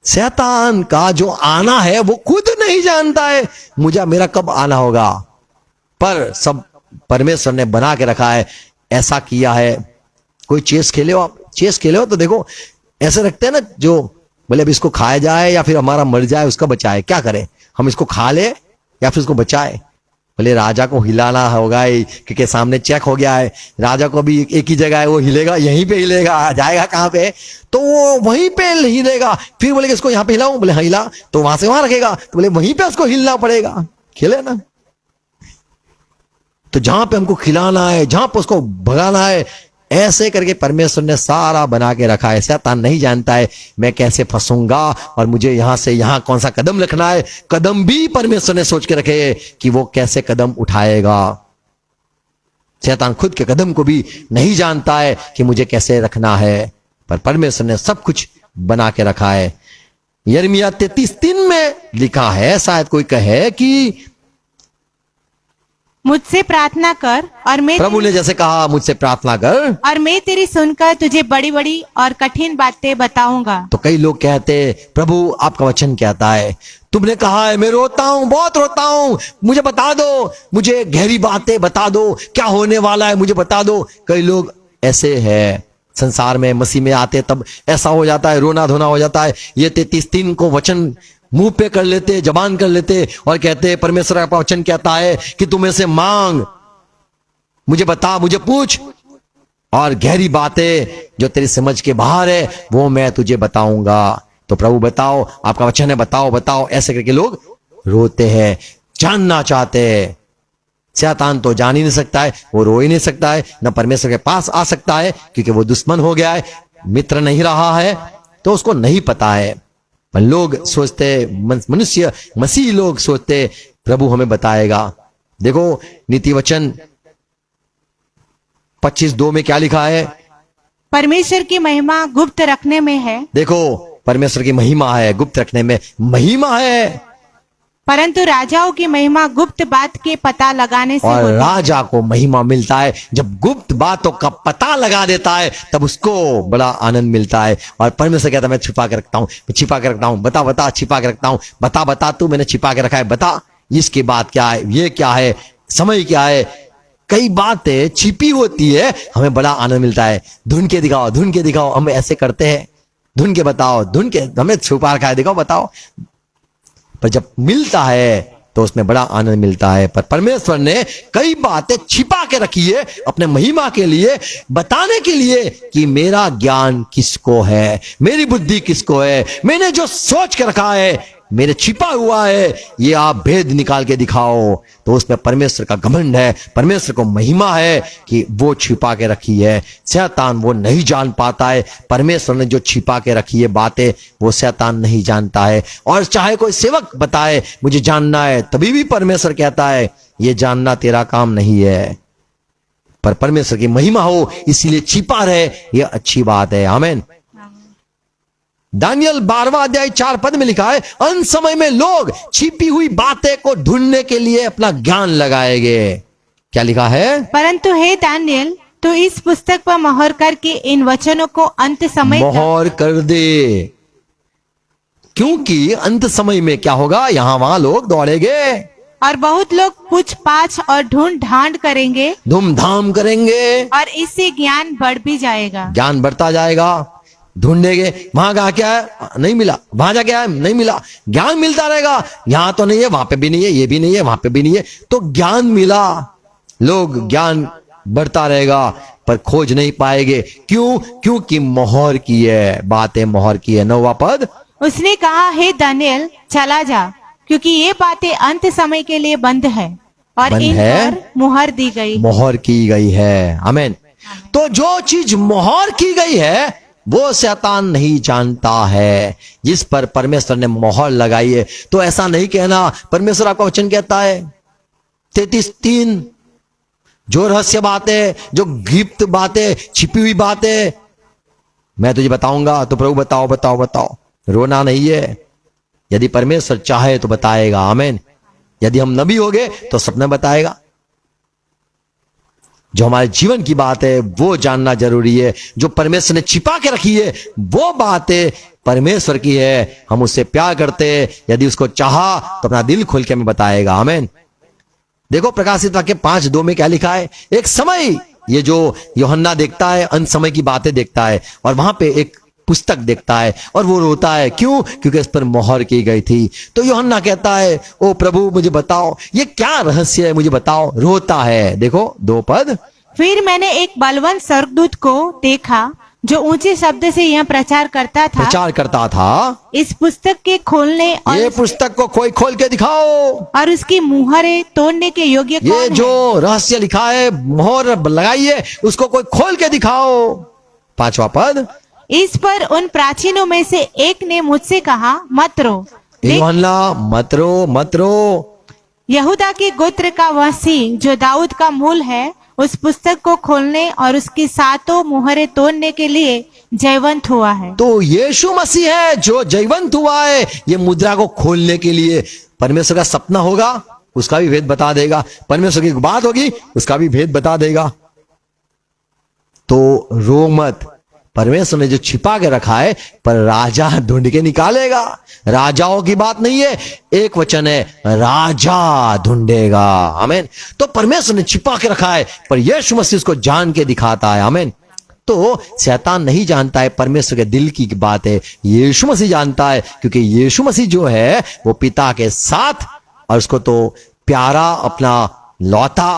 शैतान का जो आना है वो खुद नहीं जानता है मुझे मेरा कब आना होगा, पर सब परमेश्वर ने बना के रखा है, ऐसा किया है। कोई चेस खेले हो आप, चेस खेले हो तो देखो ऐसे रखते हैं ना, जो बोले अब इसको खाया जाए या फिर हमारा मर जाए उसका बचाए, क्या करें हम, इसको खा ले या फिर उसको बचाए। बोले राजा को हिलाना होगा क्योंकि सामने चेक हो गया है, राजा को भी एक ही जगह है, वो हिलेगा, यहीं पे हिलेगा, जाएगा कहां पे, तो वो वहीं पे हिलेगा। फिर बोले कि इसको यहाँ पे हिलाऊं, बोले हाँ हिला, तो वहां से वहां रखेगा, तो बोले वहीं पे उसको हिलना पड़ेगा, खेले ना। तो जहां पे हमको खिलाना है, जहां पे उसको भगाना है, ऐसे करके परमेश्वर ने सारा बना के रखा है। शैतान नहीं जानता है मैं कैसे फंसूंगा और मुझे यहां से यहां कौन सा कदम रखना है। कदम भी परमेश्वर ने सोच के रखे कि वो कैसे कदम उठाएगा। शैतान खुद के कदम को भी नहीं जानता है कि मुझे कैसे रखना है, पर परमेश्वर ने सब कुछ बना के रखा है। यिर्मयाह 33:3 में लिखा है, शायद कोई कहे कि मुझसे प्रार्थना कर प्रभु ने जैसे कहा मुझसे प्रार्थना कर और मैं तेरी सुनकर तुझे बड़ी बड़ी और कठिन बातें बताऊंगा। तो कई लोग कहते प्रभु आपका वचन कहता है, तुमने कहा है मैं रोता हूं, बहुत रोता हूं, मुझे बता दो, मुझे गहरी बातें बता दो, क्या होने वाला है मुझे बता दो। कई लोग ऐसे हैं संसार में, मसीह में आते तब ऐसा हो जाता है, रोना धोना हो जाता है। ये 33 को वचन मुंह पे कर लेते, जबान कर लेते और कहते परमेश्वर का वचन कहता है कि तुम ऐसे मांग, मुझे बता, मुझे पूछ, और गहरी बातें जो तेरी समझ के बाहर है वो मैं तुझे बताऊंगा। तो प्रभु बताओ, आपका वचन है, बताओ बताओ, ऐसे करके लोग रोते हैं, जानना चाहते हैं। शैतान तो जान ही नहीं सकता है, वो रो ही नहीं सकता है, न परमेश्वर के पास आ सकता है क्योंकि वो दुश्मन हो गया है, मित्र नहीं रहा है, तो उसको नहीं पता है। पर लोग सोचते, मनुष्य मसीह लोग सोचते प्रभु हमें बताएगा। देखो नीति वचन 25:2 में क्या लिखा है? परमेश्वर की महिमा गुप्त रखने में है। देखो परमेश्वर की महिमा है, गुप्त रखने में महिमा है, परंतु राजाओं की महिमा गुप्त बात के पता लगाने से और होती है। राजा को महिमा मिलता है जब गुप्त बातों का पता लगा देता है, तब उसको बड़ा आनंद मिलता है। और परमेश्वर कहता है मैं छुपा के रखता हूं, मैं छिपा के रखता हूं, बता बता, छिपा के रखता हूं, बता बता, तू मैंने छिपा के रखा है, बता इसके बाद क्या है, ये क्या है, समय क्या है। कई बातें छिपी होती है, हमें बड़ा आनंद मिलता है। धुन के दिखाओ, धुन के दिखाओ, हम ऐसे करते हैं, धुन के बताओ, धुन के, हमें छुपा रखा है, दिखाओ बताओ। पर जब मिलता है तो उसमें बड़ा आनंद मिलता है। पर परमेश्वर ने कई बातें छिपा के रखी है अपने महिमा के लिए, बताने के लिए कि मेरा ज्ञान किसको है, मेरी बुद्धि किसको है, मैंने जो सोच के रखा है, मेरे छिपा हुआ है, ये आप भेद निकाल के दिखाओ। तो उसमें परमेश्वर का घमंड है, परमेश्वर को महिमा है कि वो छिपा के रखी है। शैतान वो नहीं जान पाता है, परमेश्वर ने जो छिपा के रखी है बातें वो शैतान नहीं जानता है। और चाहे कोई सेवक बताए मुझे जानना है, तभी भी परमेश्वर कहता है ये जानना तेरा काम नहीं है। पर परमेश्वर की महिमा हो इसीलिए छिपा रहे, ये अच्छी बात है। आमीन। दानियल 12वां अध्याय 4 पद में लिखा है, अंत समय में लोग छिपी हुई बातें को ढूंढने के लिए अपना ज्ञान लगाएंगे। क्या लिखा है? परंतु हे दानियल, तो इस पुस्तक पर मोहर करके इन वचनों को अंत समय तक मोहर कर दे, क्योंकि अंत समय में क्या होगा, यहां वहां लोग दौड़ेंगे और बहुत लोग पूछ पाछ और ढूंढ ढांड करेंगे, धूमधाम करेंगे, और इससे ज्ञान बढ़ भी जाएगा। ज्ञान बढ़ता जाएगा। ढूंढेंगे, वहां कहा क्या है, नहीं मिला, वहां जा क्या है, नहीं मिला, ज्ञान मिलता रहेगा। यहां तो नहीं है, वहां पे भी नहीं है, ये भी नहीं है, वहां पे भी नहीं है, तो ज्ञान मिला, लोग ज्ञान बढ़ता रहेगा पर खोज नहीं पाएंगे। क्यों? क्योंकि मोहर की है, बातें मोहर की है। 9वां पद, उसने कहा, हे दानियल चला जा, क्योंकि ये बातें अंत समय के लिए बंद है और बंद इन है? पर मुहर दी गई। मोहर की गई है। आमीन। तो जो चीज मोहर की गई है वो शैतान नहीं जानता है, जिस पर परमेश्वर ने मोहर लगाई है। तो ऐसा नहीं कहना, परमेश्वर आपका वचन कहता है 33:3, जो रहस्य बातें, जो गुप्त बातें, छिपी हुई बातें मैं तुझे बताऊंगा। तो प्रभु बताओ बताओ बताओ, रोना नहीं है। यदि परमेश्वर चाहे तो बताएगा। आमीन। यदि हम नबी हो गए तो सपना बताएगा। जो हमारे जीवन की बात है वो जानना जरूरी है। जो परमेश्वर ने छिपा के रखी है वो बातें परमेश्वर की है, हम उससे प्यार करते हैं। यदि उसको चाहा तो अपना दिल खोल के हमें बताएगा। आमीन। देखो प्रकाशित वाक्य 5:2 में क्या लिखा है, एक समय, ये जो यूहन्ना देखता है अंत समय की बातें देखता है, और वहां पे एक पुस्तक देखता है और वो रोता है। क्यों? क्योंकि इस पर मोहर की गई थी। तो यूहन्ना कहता है, ओ प्रभु मुझे बताओ ये क्या रहस्य है, मुझे बताओ। रोता है। देखो 2 पद, फिर मैंने एक बलवंत स्वर्गदूत को देखा जो ऊंचे शब्द से यह प्रचार करता था, इस पुस्तक के खोलने और ये पुस्तक को कोई खोल के दिखाओ, और उसकी मुहरें तोड़ने के योग्य ये कौन जो है? रहस्य लिखा है, मोहर लगाई है, उसको कोई खोल के दिखाओ। 5वां पद, इस पर उन प्राचीनों में से एक ने मुझसे कहा, मत रो। यूहन्ना मत रो, मत रो। यहूदा के गोत्र का वह सिंह जो दाऊद का मूल है, उस पुस्तक को खोलने और उसकी 7 मुहरें तोड़ने के लिए जयवंत हुआ है। तो यीशु मसीह है जो जयवंत हुआ है, ये मुद्रा को खोलने के लिए। परमेश्वर का सपना होगा उसका भी भेद बता देगा, परमेश्वर की बात होगी उसका भी भेद बता देगा। तो रो मत, परमेश्वर ने जो छिपा के रखा है पर राजा ढूंढ के निकालेगा। राजाओं की बात नहीं है, एक वचन है, राजा ढूंढेगा। आमीन। तो परमेश्वर ने छिपा के रखा है पर यीशु मसीह उसको जान के दिखाता है। आमीन। तो शैतान नहीं जानता है परमेश्वर के दिल की बात है, यीशु मसीह जानता है, क्योंकि यीशु मसीह जो है वो पिता के साथ, और उसको तो प्यारा अपना लौता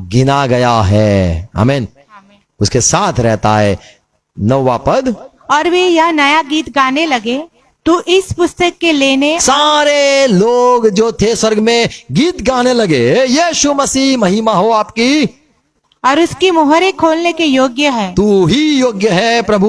गिना गया है। आमीन। उसके साथ रहता है। 9वां पद, और वे यह नया गीत गाने लगे, तू इस पुस्तक के लेने सारे लोग जो थे स्वर्ग में गीत गाने लगे, यीशु मसीह महिमा हो आपकी, और उसकी मोहरें खोलने के योग्य है, तू ही योग्य है प्रभु,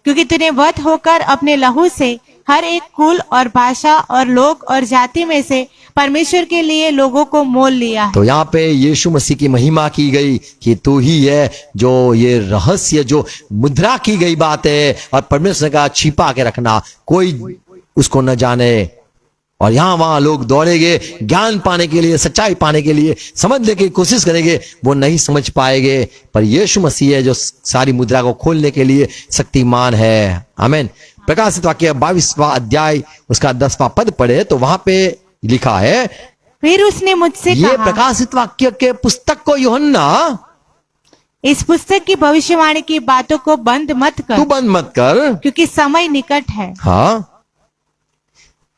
क्योंकि तूने वध होकर अपने लहू से हर एक कुल और भाषा और लोग और जाति में से परमेश्वर के लिए लोगों को मोल लिया है। तो यहाँ पे यीशु मसीह की महिमा की गई कि तू ही है जो ये रहस्य, जो मुद्रा की गई बात है, और परमेश्वर का छिपा के रखना, कोई उसको न जाने। और यहाँ वहां लोग दौड़ेंगे ज्ञान पाने के लिए, सच्चाई पाने के लिए, समझने की कोशिश करेंगे, वो नहीं समझ पाएंगे। पर यीशु मसीह है जो सारी मुद्रा को खोलने के लिए शक्तिमान है। आमीन। प्रकाशित वाक्य 22वां अध्याय उसका 10वां पद पढ़े तो वहां पे लिखा है, फिर उसने मुझसे ये कहा, प्रकाशित वाक्य के पुस्तक को यूहन्ना इस पुस्तक की भविष्यवाणी की बातों को बंद मत तू कर, बंद मत कर, क्योंकि समय निकट है। हाँ,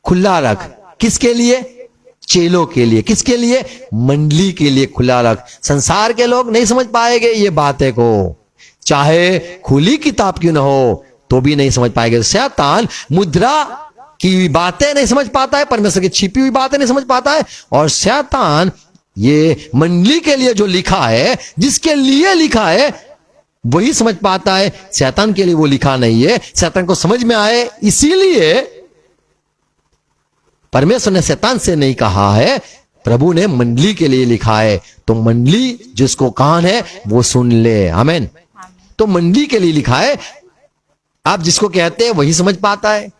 खुला रख। किसके लिए? चेलों के लिए। किसके लिए? मंडली के लिए खुला रख। संसार के लोग नहीं समझ पाएंगे ये बातें को, चाहे खुली किताब क्यों ना हो तो भी नहीं समझ पाएंगे। शैतान मुद्रा की बातें नहीं समझ पाता है, परमेश्वर की छिपी हुई बातें नहीं समझ पाता है, और शैतान ये मंडली के लिए जो लिखा है, जिसके लिए लिखा है वही समझ पाता है। शैतान के लिए वो लिखा नहीं है, शैतान को समझ में आए इसीलिए परमेश्वर ने शैतान से नहीं कहा है, प्रभु ने मंडली के लिए लिखा है। तो मंडली जिसको कान है वो सुन ले। आमीन। तो मंडली के लिए लिखा है। आप जिसको कहते हैं वही समझ पाता है,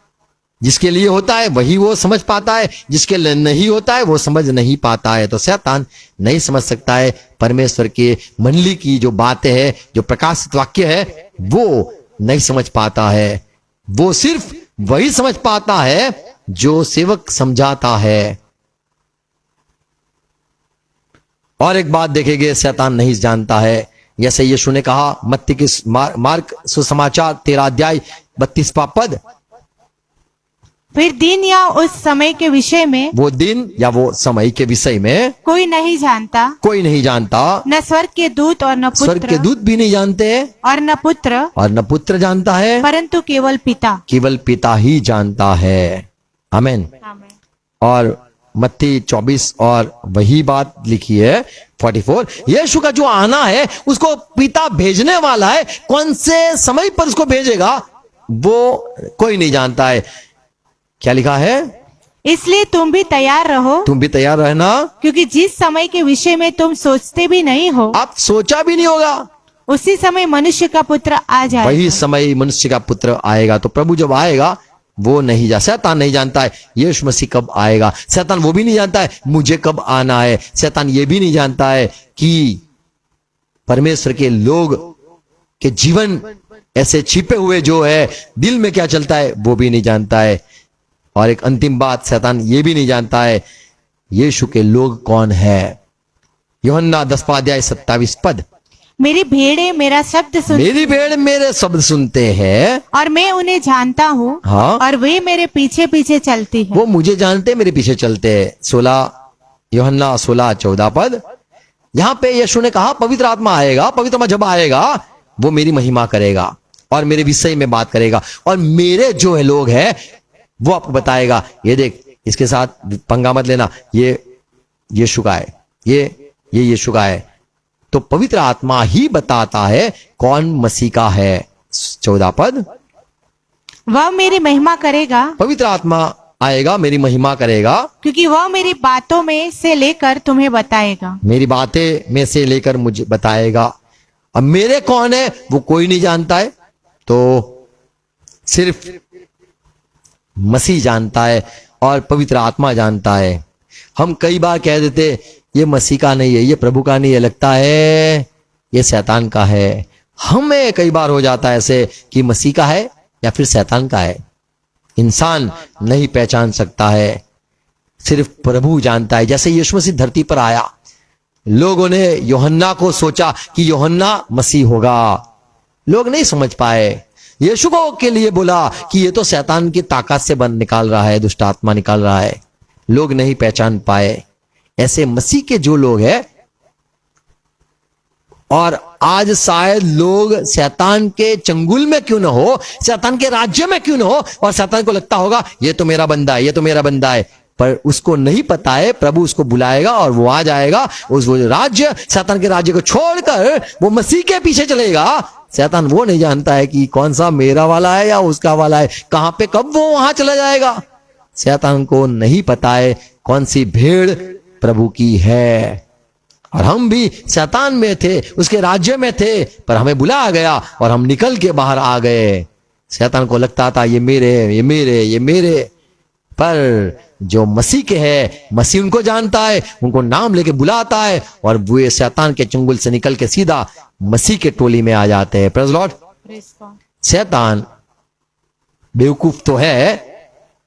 जिसके लिए होता है वही वो समझ पाता है, जिसके लिए नहीं होता है वो समझ नहीं पाता है। तो शैतान नहीं समझ सकता है परमेश्वर के मंडली की जो बातें हैं, जो प्रकाशित वाक्य है, वो नहीं समझ पाता है। वो सिर्फ वही समझ पाता है जो सेवक समझाता है। और एक बात देखेंगे, शैतान नहीं जानता है, जैसे यीशु ने कहा मत्ती की मार्क सुसमाचार 13 अध्याय 32वां पद, फिर दिन या उस समय के विषय में वो दिन या वो समय के विषय में कोई नहीं जानता, कोई नहीं जानता, न स्वर्ग के दूत और न स्वर्ग के पुत्र दूत भी नहीं जानते और न पुत्र, और न पुत्र जानता है, परंतु केवल पिता। केवल पिता ही जानता है। आमीन। और मत्ती 24 और वही बात लिखी है 44, यीशु का जो आना है उसको पिता भेजने वाला है, कौन से समय पर उसको भेजेगा वो कोई नहीं जानता है। क्या लिखा है? इसलिए तुम भी तैयार रहो, तुम भी तैयार रहना, क्योंकि जिस समय के विषय में तुम सोचते भी नहीं हो, आप सोचा भी नहीं होगा, उसी समय मनुष्य का पुत्र आ जाएगा। वही समय मनुष्य का पुत्र आएगा। तो प्रभु जब आएगा वो नहीं जा, शैतान नहीं जानता है यीशु मसीह कब आएगा, शैतान वो भी नहीं जानता है मुझे कब आना है, शैतान ये भी नहीं जानता है कि परमेश्वर के लोग के जीवन ऐसे छिपे हुए जो है दिल में क्या चलता है वो भी नहीं जानता है। और एक अंतिम बात, शैतान ये भी नहीं जानता है यीशु के लोग कौन है। यूहन्ना 10वां अध्याय 27 पद, मेरी भेड़ें मेरा शब्द सुन, मेरी भेड़ मेरे शब्द सुनते हैं, और मैं उन्हें जानता हूँ, हाँ, और वे मेरे पीछे पीछे चलती है। वो मुझे जानते मेरे पीछे चलते हैं। 16 यूहन्ना 16-14 पद, यहां पे यीशु ने कहा पवित्र आत्मा आएगा, पवित्र आत्मा जब आएगा वो मेरी महिमा करेगा और मेरे विषय में बात करेगा, और मेरे जो है लोग हैं वो आपको बताएगा, ये देख इसके साथ पंगा मत लेना, ये यीशु का है, ये यीशु का है। तो पवित्र आत्मा ही बताता है कौन मसीह का है। 14 पद, वह मेरी महिमा करेगा, पवित्र आत्मा आएगा मेरी महिमा करेगा, क्योंकि वह मेरी बातों में से लेकर तुम्हें बताएगा। मेरी बातें में से लेकर मुझे बताएगा। अब मेरे कौन है वो कोई नहीं जानता है, तो सिर्फ मसीह जानता है और पवित्र आत्मा जानता है। हम कई बार कह देते ये मसीह का नहीं है, ये प्रभु का नहीं है, लगता है ये शैतान का है। हमें कई बार हो जाता है ऐसे कि मसीह का है या फिर शैतान का है। इंसान नहीं पहचान सकता है, सिर्फ प्रभु जानता है। जैसे यीशु मसीह धरती पर आया, लोगों ने यूहन्ना को सोचा कि यूहन्ना मसीह होगा, लोग नहीं समझ पाए। यीशु को के लिए बोला कि ये तो शैतान की ताकत से बन निकाल रहा है, दुष्ट आत्मा निकाल रहा है, लोग नहीं पहचान पाए। ऐसे मसीह के जो लोग हैं, और आज शायद लोग शैतान के चंगुल में क्यों ना हो, शैतान के राज्य में क्यों ना हो, और शैतान को लगता होगा ये तो मेरा बंदा है, ये तो मेरा बंदा है, पर उसको नहीं पता है प्रभु उसको बुलाएगा और वो आ जाएगा उस वो राज्य, शैतान के राज्य को छोड़कर वो मसीह के पीछे चलेगा। शैतान वो नहीं जानता है कि कौन सा मेरा वाला है या उसका वाला है, कहां पे कब वो वहां चला जाएगा। शैतान को नहीं पता है कौन सी भेड़ प्रभु की है। और हम भी शैतान में थे, उसके राज्य में थे, पर हमें बुलाया गया और हम निकल के बाहर आ गए। शैतान को लगता था ये मेरे, ये मेरे, ये मेरे, पर जो मसीह के है, मसीह उनको जानता है, उनको नाम लेके बुलाता है, और वो शैतान के चंगुल से निकल के सीधा मसीह के टोली में आ जाते हैं। Praise Lord. शैतान बेवकूफ तो है,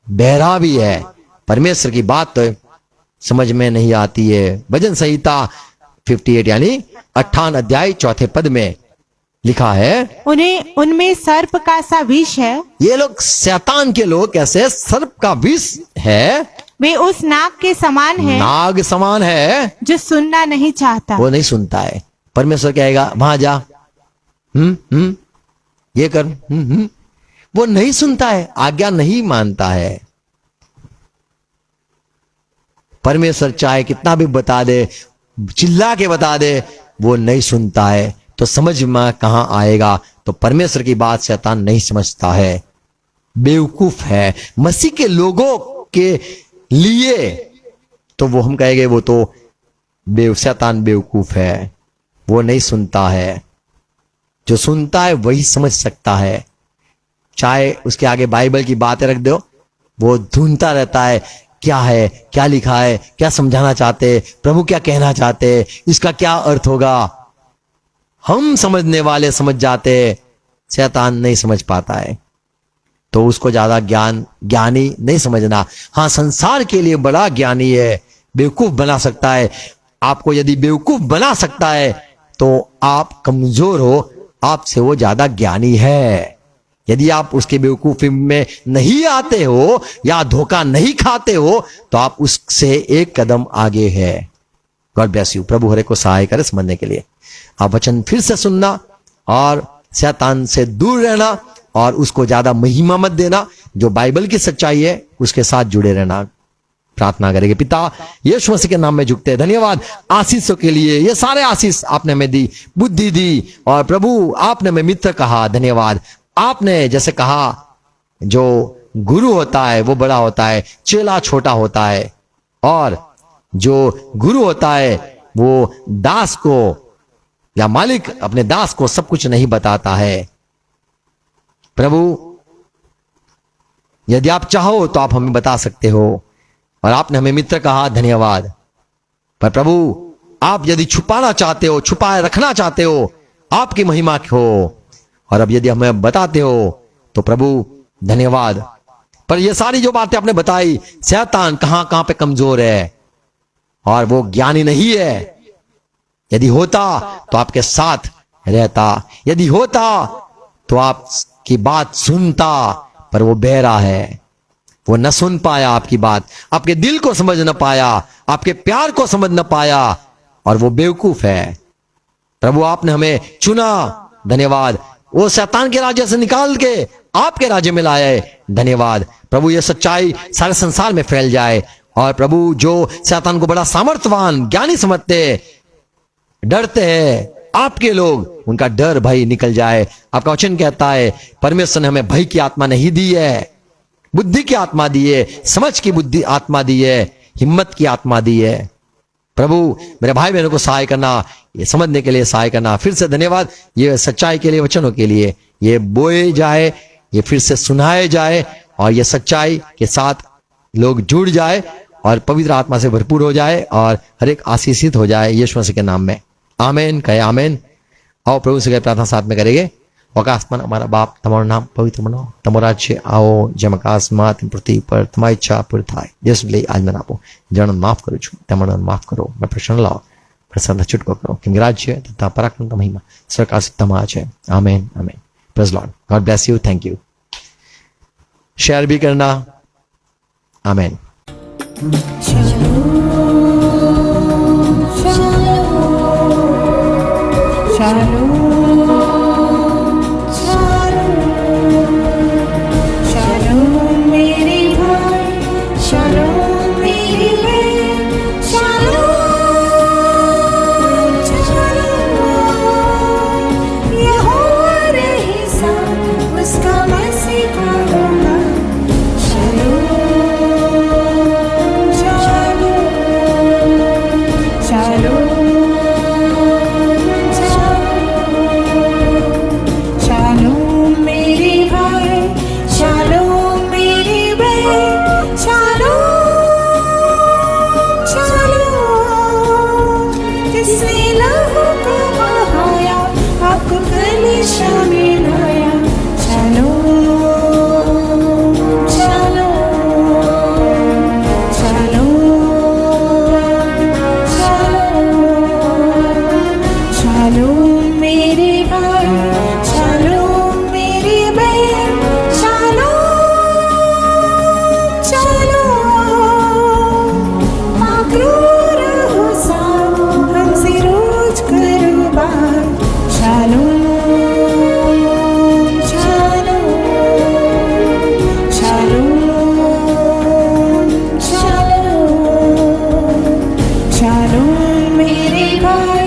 बहरा भी है। परमेश्वर की बात तो समझ में नहीं आती है। भजन संहिता 58 यानी 58 अध्याय 4 पद में लिखा है, उन्हें उनमें सर्प का सा विष है। ये लोग शैतान के लोग कैसे सर्प का विष है, वे उस नाग के समान है नाग समान है, जो सुनना नहीं चाहता। वो नहीं सुनता है। परमेश्वर कहेगा वहां जा, ये कर, वो नहीं सुनता है, आज्ञा नहीं मानता है। परमेश्वर चाहे कितना भी बता दे, चिल्ला के बता दे, वो नहीं सुनता है, तो समझ में कहां आएगा। तो परमेश्वर की बात शैतान नहीं समझता है, बेवकूफ है। मसीह के लोगों के लिए तो वो हम कहेंगे वो तो शैतान बेवकूफ है, वो नहीं सुनता है। जो सुनता है वही समझ सकता है। चाहे उसके आगे बाइबल की बातें रख दो, वो ढूंढता रहता है क्या है, क्या लिखा है, क्या समझाना चाहते, प्रभु क्या कहना चाहते, इसका क्या अर्थ होगा। हम समझने वाले समझ जाते, शैतान नहीं समझ पाता है। तो उसको ज्यादा ज्ञानी नहीं समझना। हाँ, संसार के लिए बड़ा ज्ञानी है, बेवकूफ बना सकता है आपको। यदि बेवकूफ बना सकता है तो आप कमजोर हो, आपसे वो ज्यादा ज्ञानी है। यदि आप उसके बेवकूफी में नहीं आते हो या धोखा नहीं खाते हो, तो आप उससे एक कदम आगे है। God bless you. प्रभु हरे को सहाय करे समझने के लिए। आप वचन फिर से सुनना और शैतान से दूर रहना, और उसको ज्यादा महिमा मत देना। जो बाइबल की सच्चाई है उसके साथ जुड़े रहना। प्रार्थना करेंगे। पिता यीशु मसीह के नाम में झुकते हैं। धन्यवाद आशीषों के लिए, ये सारे आशीष आपने हमें दी, बुद्धि दी, और प्रभु आपने हमें मित्र कहा। धन्यवाद। आपने जैसे कहा जो गुरु होता है वो बड़ा होता है, चेला छोटा होता है, और जो गुरु होता है वो दास को या मालिक अपने दास को सब कुछ नहीं बताता है। प्रभु यदि आप चाहो तो आप हमें बता सकते हो, और आपने हमें मित्र कहा। धन्यवाद। पर प्रभु आप यदि छुपाना चाहते हो, छुपाए रखना चाहते हो, आपकी महिमा हो, और अब यदि हमें बताते हो तो प्रभु धन्यवाद। पर ये सारी जो बातें आपने बताई, शैतान कहां कहां पे कमजोर है और वो ज्ञानी नहीं है। यदि होता तो आपके साथ रहता, यदि होता तो आपकी बात सुनता, पर वो बहरा है, वो न सुन पाया आपकी बात, आपके दिल को समझ न पाया, आपके प्यार को समझ न पाया, और वो बेवकूफ है। प्रभु आपने हमें चुना। धन्यवाद। वो शैतान के राज्य से निकाल के आपके राज्य में लाया है। धन्यवाद प्रभु। ये सच्चाई सारे संसार में फैल जाए, और प्रभु जो शैतान को बड़ा सामर्थ्यवान ज्ञानी समझते, डरते हैं, आपके लोग, उनका डर भय निकल जाए। आपका वचन कहता है परमेश्वर ने हमें भय की आत्मा नहीं दी है, बुद्धि की आत्मा दी है, समझ की बुद्धि आत्मा दी है, हिम्मत की आत्मा दी है। प्रभु मेरे भाई बहनों को सहाय करना, ये समझने के लिए सहाय करना। फिर से धन्यवाद ये सच्चाई के लिए, वचनों के लिए। ये बोए जाए, ये फिर से सुनाए जाए, और ये सच्चाई के साथ लोग जुड़ जाए, और पवित्र आत्मा से भरपूर हो जाए और हर एक आशीषित हो जाए यीशु मसीह के नाम में। आमीन कहे आमीन। आओ प्रभु से प्रार्थना साथ में करेंगे। आकाशमान हमारा बाप, તમારું નામ પવિત્ર બનો, તમારું રાજ્ય આવો, જેમ આકાશમાં તેમ પૃથ્વી પર તમારી ઈચ્છા પૂરી થાય। યીશુ લઈ આજ મને આપો, જણ માફ કરું છું, તમારું માફ કરો, मैं प्रसन्न लाओ, प्रसन्न छुटको करो, क्योंकि राज्य तथा पराक्रम तथा महिमा सरकार से તમારા છે। आमीन आमीन। Praise Lord. God bless you. Thank you. Share भी करना। आमीन। Shalom, मेरे भाई।